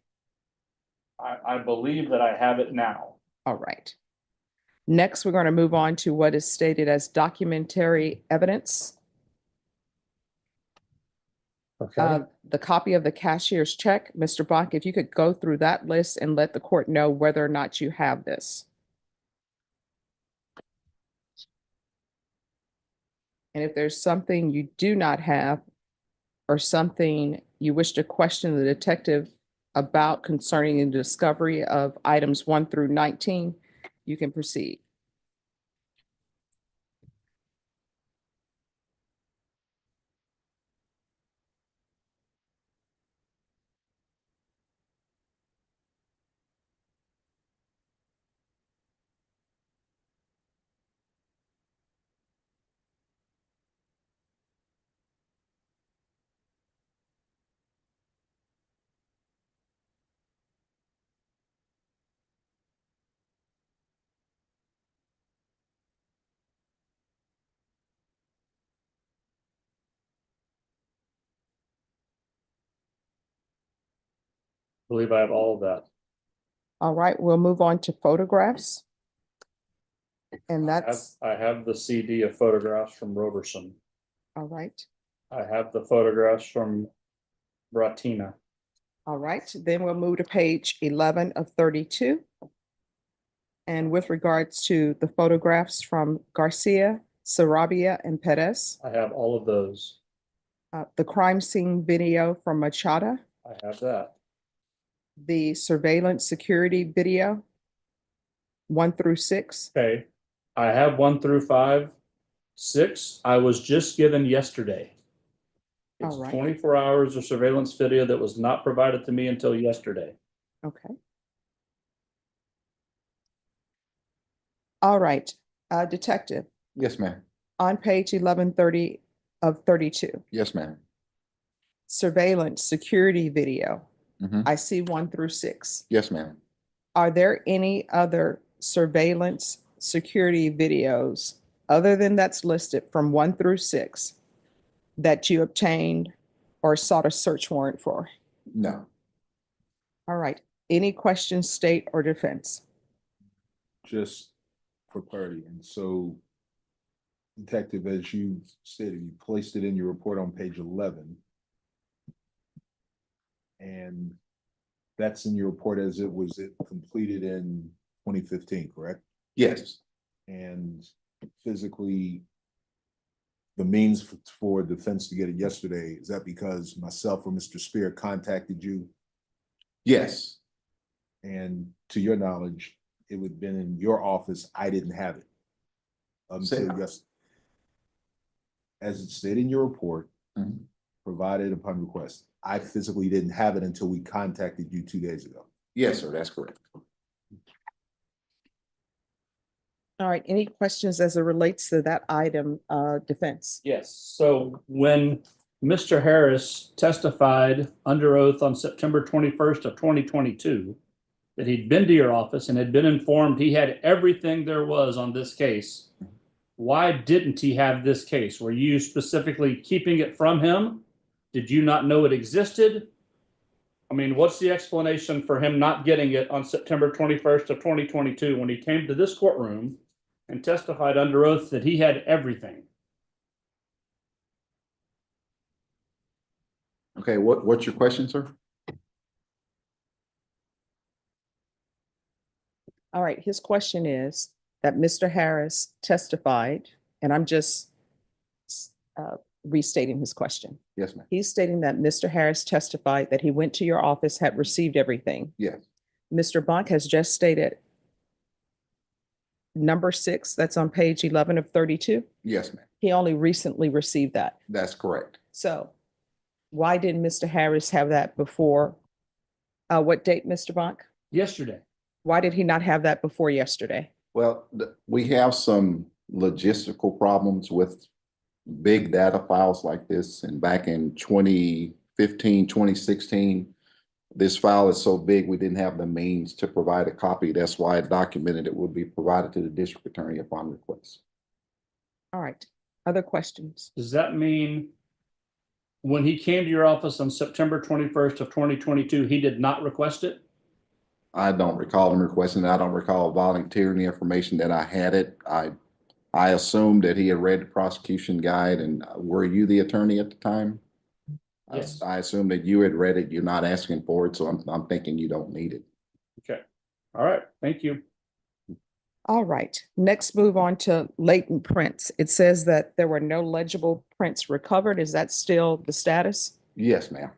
I believe that I have it now. All right. Next, we're going to move on to what is stated as documentary evidence. Okay. The copy of the cashier's check. Mr. Bach, if you could go through that list and let the court know whether or not you have this. And if there's something you do not have or something you wish to question the detective about concerning the discovery of items 1 through 19, you can proceed. I believe I have all of that. All right, we'll move on to photographs. And that's, I have the CD of photographs from Roberson. all right. I have the photographs from Bratina. All right, then we'll move to page 11 of 32. And with regards to the photographs from Garcia, Sarabia, and Perez, I have all of those. the crime scene video from Machado, I have that. the surveillance security video, 1 through 6. Okay. I have 1 through 5. 6, I was just given yesterday. It's All right. 24 hours of surveillance video that was not provided to me until yesterday. Okay. All right, detective, Yes, ma'am. on page 1130 of 32, Yes, ma'am. surveillance security video, Mhm. I see 1 through 6. Yes, ma'am. Are there any other surveillance security videos other than that's listed from 1 through 6 that you obtained or sought a search warrant for? No. All right. Any questions, state or defense? Just for clarity, and so detective, as you stated, you placed it in your report on page 11. And that's in your report as it was completed in 2015, correct? Yes. And physically, the means for defense to get it yesterday, is that because myself or Mr. Spear contacted you? Yes. And to your knowledge, it would have been in your office, I didn't have it. Until yes. As it stated in your report, Mhm. provided upon request, I physically didn't have it until we contacted you 2 days ago. Yes, sir, that's correct. All right. Any questions as it relates to that item, defense? Yes, so when Mr. Harris testified under oath on September 21st of 2022 that he'd been to your office and had been informed he had everything there was on this case, why didn't he have this case? Were you specifically keeping it from him? Did you not know it existed? I mean, what's the explanation for him not getting it on September 21st of 2022 when he came to this courtroom and testified under oath that he had everything? Okay, what's your question, sir? All right. His question is that Mr. Harris testified, and I'm just restating his question. Yes, ma'am. He's stating that Mr. Harris testified that he went to your office, had received everything. Yes, Mr. Bonk has just stated number 6, that's on page 11 of 32. yes, ma'am. He only recently received that. That's correct. So why didn't Mr. Harris have that before? What date, Mr. Bonk? Yesterday. Why did he not have that before yesterday? Well, we have some logistical problems with big data files like this. And back in 2015, 2016, this file is so big, we didn't have the means to provide a copy. That's why it documented it would be provided to the district attorney upon request. All right. Other questions? Does that mean when he came to your office on September 21st of 2022, he did not request it? I don't recall him requesting it. I don't recall volunteering the information that I had it. I assumed that he had read the prosecution guide, and were you the attorney at the time? Yes. I assume that you had read it. You're not asking for it, so I'm thinking you don't need it. Okay. All right. Thank you. All right. Next, move on to latent prints. It says that there were no legible prints recovered. Is that still the status? Yes, ma'am.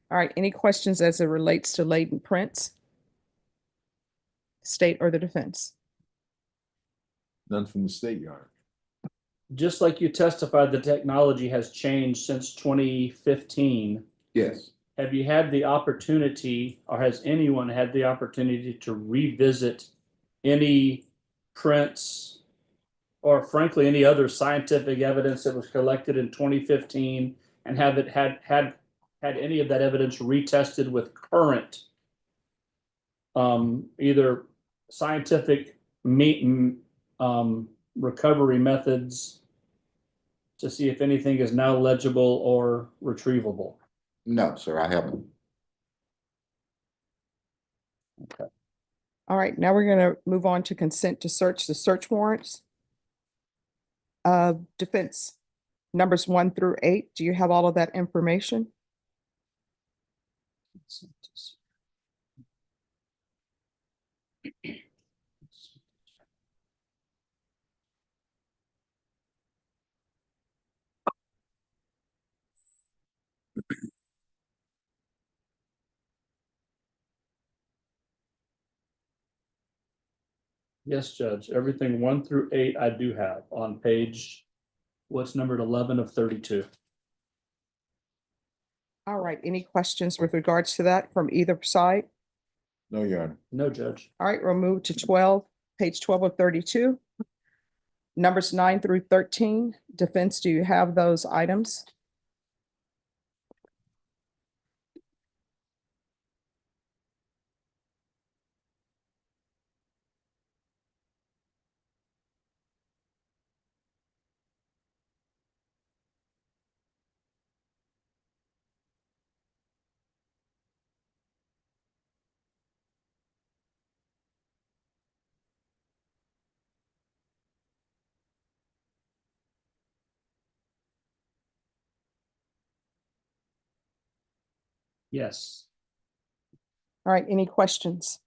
All right. Any questions as it relates to latent prints? State or the defense? None from the state, Your Honor. Just like you testified, the technology has changed since 2015. Yes. Have you had the opportunity, or has anyone had the opportunity to revisit any prints or frankly, any other scientific evidence that was collected in 2015 and have it had any of that evidence retested with current either scientific recovery methods to see if anything is now legible or retrievable? No, sir, I haven't. All right. Now we're going to move on to consent to search the search warrants. Defense numbers 1 through 8. Do you have all of that information? Yes, Judge. Everything 1 through 8 I do have on page, what's numbered 11 of 32. All right. Any questions with regards to that from either side? No, Your Honor. No, Judge. All right, we'll move to 12, page 12 of 32. Numbers 9 through 13. Defense, do you have those items? Yes. All right, any questions?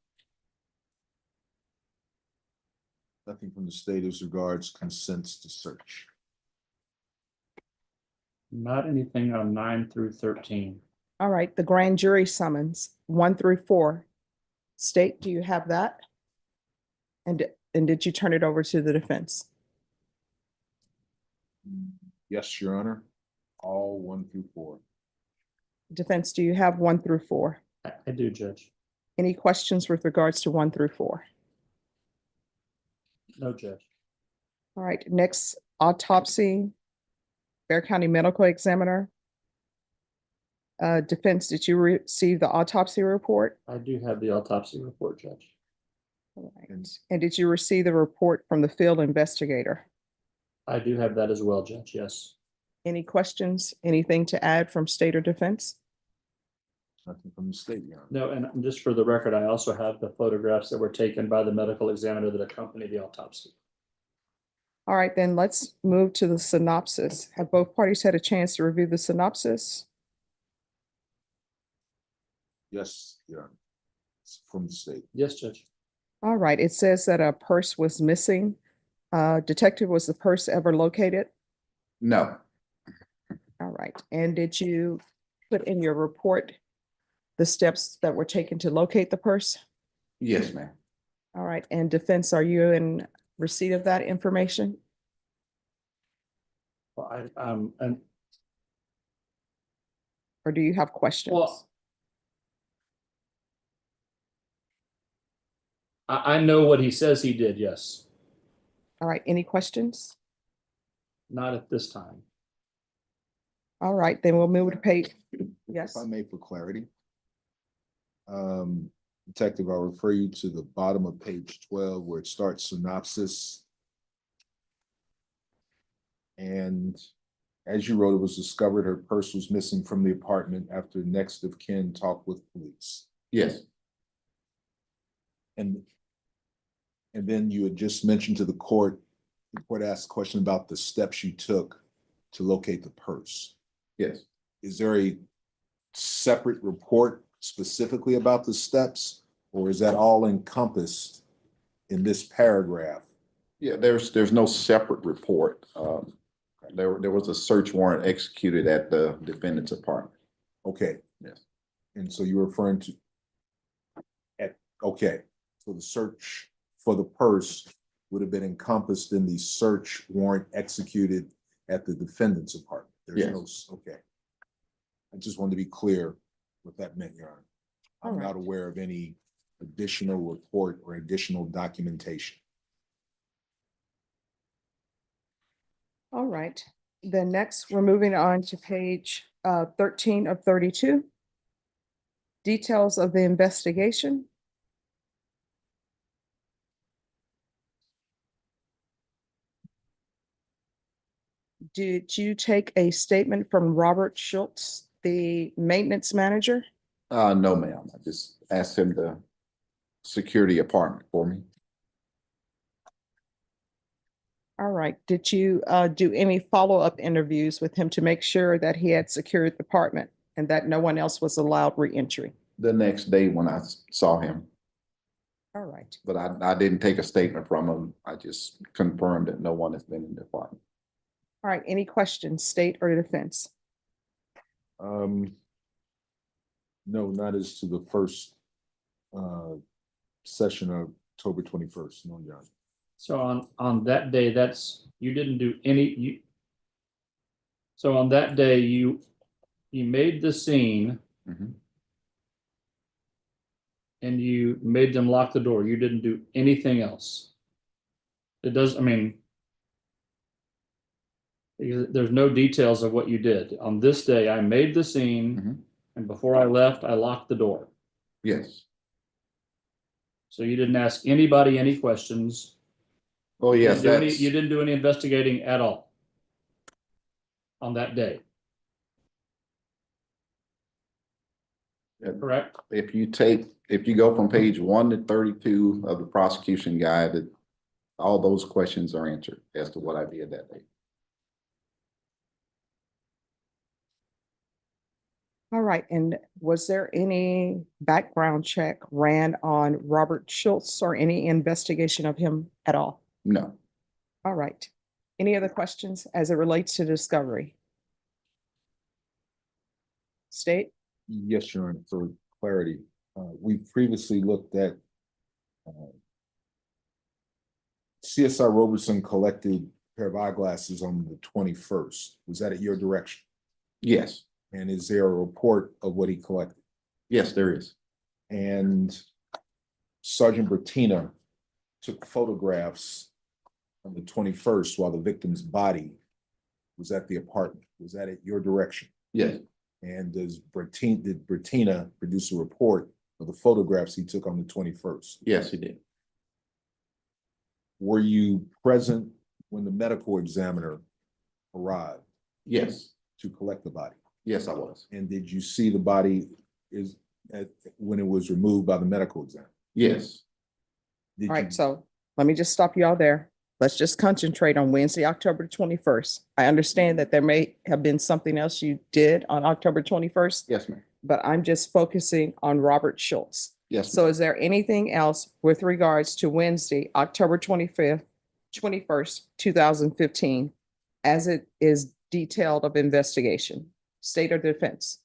Nothing from the state as regards consents to search. Not anything on 9 through 13. All right, the grand jury summons 1 through 4. State, do you have that? And did you turn it over to the defense? Yes, Your Honor. All 1 through 4. Defense, do you have 1 through 4? I do, Judge. Any questions with regards to 1 through 4? No, Judge. All right, next autopsy, Bear County Medical Examiner. Defense, did you receive the autopsy report? I do have the autopsy report, Judge. All right. And did you receive the report from the field investigator? I do have that as well, Judge. Yes. Any questions, anything to add from state or defense? Nothing from the state, Your Honor. No, and just for the record, I also have the photographs that were taken by the medical examiner that accompanied the autopsy. All right, then let's move to the synopsis. Have both parties had a chance to review the synopsis? Yes, Your Honor. It's from the state. Yes, Judge. All right, it says that a purse was missing. Detective, was the purse ever located? No, All All right. And did you put in your report the steps that were taken to locate the purse? Yes, ma'am. All right. And defense, are you in receipt of that information? Well, and Or do you have questions? well, I know what he says he did, yes, All right. Any questions? not at this time. All right, then we'll move to page. Yes. If I may, for clarity. Detective, I'll refer you to the bottom of page 12 where it starts synopsis. And as you wrote, it was discovered her purse was missing from the apartment after next of kin talked with police. Yes, And then you had just mentioned to the court asked a question about the steps you took to locate the purse. yes. Is there a separate report specifically about the steps, or is that all encompassed in this paragraph? Yeah, there's no separate report. There was a search warrant executed at the defendant's apartment. Okay. Yes. And so you're referring to okay, so the search for the purse would have been encompassed in the search warrant executed at the defendant's apartment. Yes. Okay. I just wanted to be clear what that meant, Your Honor. I'm All right. not aware of any additional report or additional documentation. All right, then next, we're moving on to page 13 of 32. Details of the investigation. Did you take a statement from Robert Schultz, the maintenance manager? No, ma'am. I just asked him to secure the apartment for me. All right, did you do any follow-up interviews with him to make sure that he had secured the apartment and that no one else was allowed re-entry? The next day when I saw him, All right, but I didn't take a statement from him. I just confirmed that no one has been in the apartment. all right, any questions, state or defense? No, not as to the first session of October 21st. No, Your Honor. So on that day, you didn't do any, so on that day, you made the scene Mhm. and you made them lock the door. You didn't do anything else. It does, I mean, there's no details of what you did. On this day, I made the scene Mhm. and before I left, I locked the door. Yes. So you didn't ask anybody any questions. Oh, yes, You didn't do any investigating at all on that day, correct? if you go from page 1 to 32 of the prosecution guide, all those questions are answered as to what I did that day. All right, and was there any background check ran on Robert Schultz or any investigation of him at all? No. All right. Any other questions as it relates to discovery? State? Yes, Your Honor, for clarity, we previously looked at CSI Roberson collected a pair of eyeglasses on the 21st. Was that at your direction? Yes. And is there a report of what he collected? Yes, there is. And Sergeant Bertina took photographs on the 21st while the victim's body was at the apartment. Was that at your direction? Yes. And did Bertina produce a report of the photographs he took on the 21st? Yes, he did. Were you present when the medical examiner arrived Yes. to collect the body? Yes, I was. And did you see the body when it was removed by the medical examiner? Yes. Did All you- right, so let me just stop you all there. Let's just concentrate on Wednesday, October 21st. I understand that there may have been something else you did on October 21st, Yes, ma'am. but I'm just focusing on Robert Schultz. Yes. So is there anything else with regards to Wednesday, October 21st, 2015, as it is detailed of investigation? State or defense?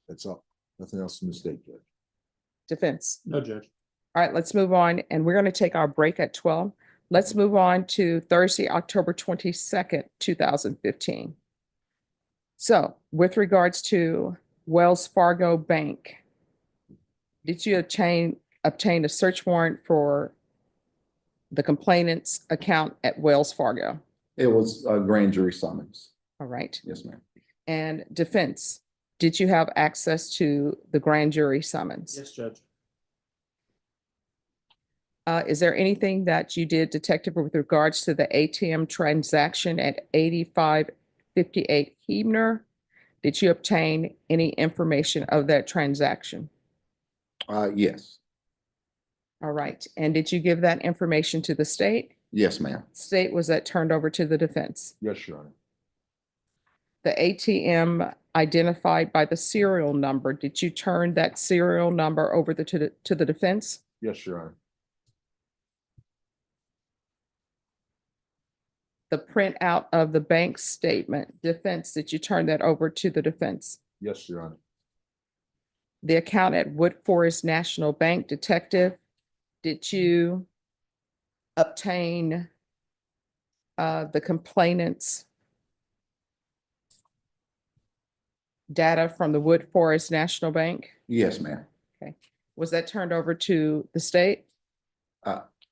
That's all. Nothing else from the state, Judge. Defense. No, Judge. All right, let's move on, and we're going to take our break at 12. Let's move on to Thursday, October 22nd, 2015. So with regards to Wells Fargo Bank, did you obtain a search warrant for the complainant's account at Wells Fargo? It was a grand jury summons. All right. Yes, ma'am. And defense, did you have access to the grand jury summons? Yes, Judge. Is there anything that you did, Detective, with regards to the ATM transaction at 8558 Hebner? Did you obtain any information of that transaction? Yes. All right. And did you give that information to the state? Yes, ma'am. State, was that turned over to the defense? Yes, Your Honor. The ATM identified by the serial number, did you turn that serial number over to the defense? Yes, Your Honor. The printout of the bank statement, defense, did you turn that over to the defense? Yes, Your Honor. The account at Wood Forest National Bank, detective, did you obtain the complainant's data from the Wood Forest National Bank? Yes, ma'am. Was that turned over to the state?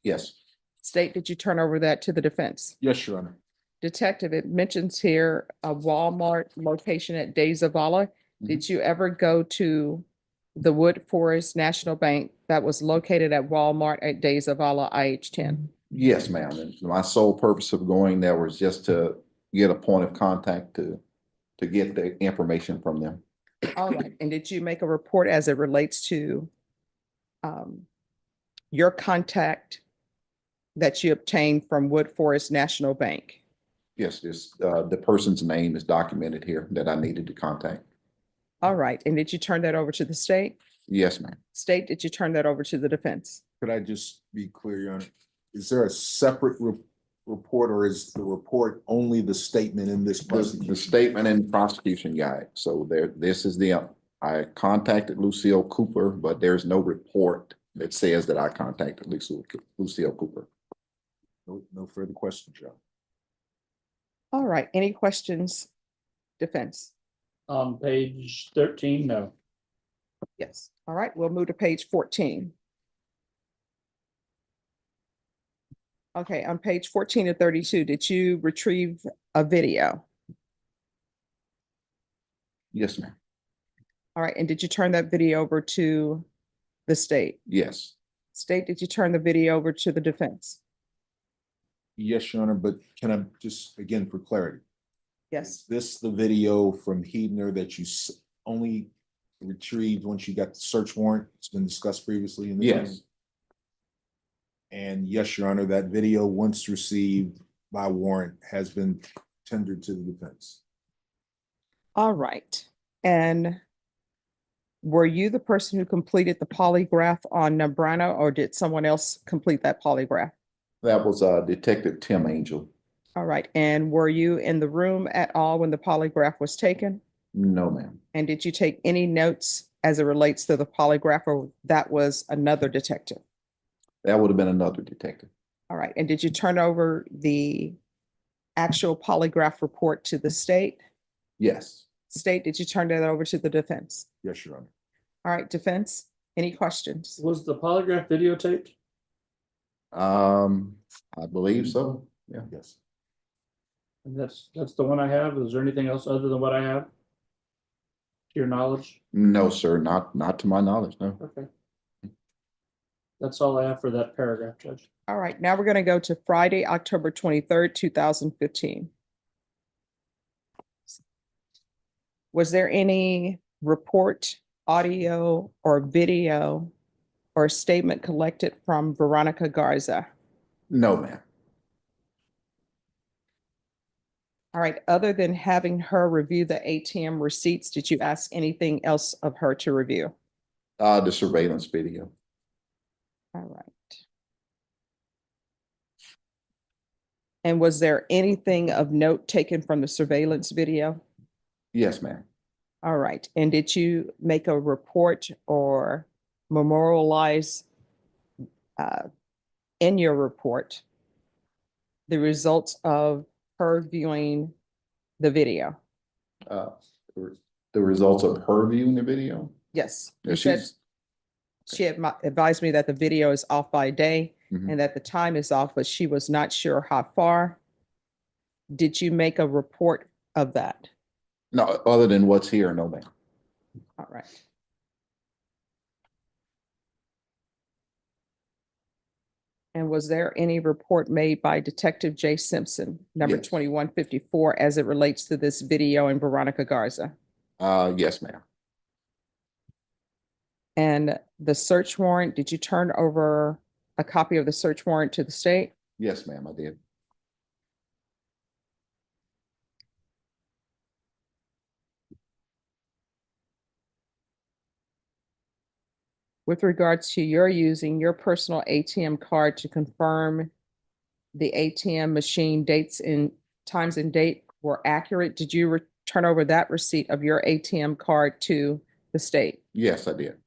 Yes. State, did you turn over that to the defense? Yes, Your Honor. Detective, it mentions here a Walmart location at De Zavala. Did you ever go to the Wood Forest National Bank that was located at Walmart at De Zavala IH10? Yes, ma'am. And my sole purpose of going there was just to get a point of contact to get the information from them. All right. And did you make a report as it relates to your contact that you obtained from Wood Forest National Bank? Yes, this, the person's name is documented here that I needed to contact. All right. And did you turn that over to the state? Yes, ma'am. State, did you turn that over to the defense? Could I just be clear, Your Honor? Is there a separate report, or is the report only the statement in this The prosecution? statement and prosecution guide. So there, this is the, I contacted Lucille Cooper, but there's no report that says that I contacted Lucille Cooper. No further questions, Your Honor. All right. Any questions? Defense? On page 13, no. Yes. All right. We'll move to page 14. Okay. On page 14 to 32, did you retrieve a video? Yes, ma'am. All right. And did you turn that video over to the state? Yes. State, did you turn the video over to the defense? Yes, Your Honor, but can I just, again, for clarity? Yes. Is this the video from Hebner that you only retrieved once you got the search warrant? It's been discussed previously in the Yes. meeting. And yes, Your Honor, that video, once received by warrant, has been tendered to the defense. All right. And were you the person who completed the polygraph on Nambrano, or did someone else complete that polygraph? That was Detective Tim Angel. All right. And were you in the room at all when the polygraph was taken? No, ma'am. And did you take any notes as it relates to the polygraph, or that was another detective? That would have been another detective. All right. And did you turn over the actual polygraph report to the state? Yes. State, did you turn that over to the defense? Yes, Your Honor. All right, defense, any questions? Was the polygraph videotaped? I believe so. Yeah. Yes. And that's the one I have. Is there anything else other than what I have? To your knowledge? No, sir, not to my knowledge, no. Okay. That's all I have for that paragraph, Judge. All right, now we're going to go to Friday, October 23rd, 2015. Was there any report, audio, or video or statement collected from Veronica Garza? No, ma'am. All right, other than having her review the ATM receipts, did you ask anything else of her to review? The surveillance video. All right. And was there anything of note taken from the surveillance video? Yes, ma'am. All right. And did you make a report or memorialize in your report the results of her viewing the video? Uh, the results of her viewing the video? Yes. Yeah, You said she's, she had advised me that the video is off by a day Mhm. and that the time is off, but she was not sure how far. Did you make a report of that? no, other than what's here, no, ma'am. All right. And was there any report made by Detective J. Simpson, number Yes. 2154, as it relates to this video and Veronica Garza? Yes, ma'am. And the search warrant, did you turn over a copy of the search warrant to the state? Yes, ma'am, I did. With regards to your using your personal ATM card to confirm the ATM machine dates and times and date were accurate, did you turn over that receipt of your ATM card to the state? Yes, I did.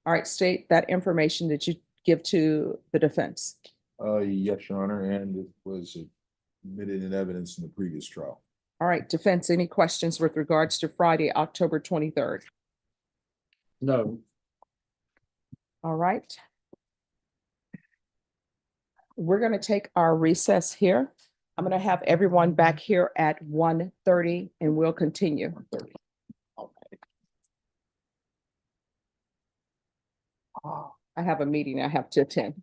All right, state that information that you give to the defense. Yes, Your Honor, and it was admitted in evidence in the previous trial. All right, defense, any questions with regards to Friday, October 23rd? No. All right. We're going to take our recess here. I'm going to have everyone back here at 1:30 and we'll continue. 30. I have a meeting I have to attend.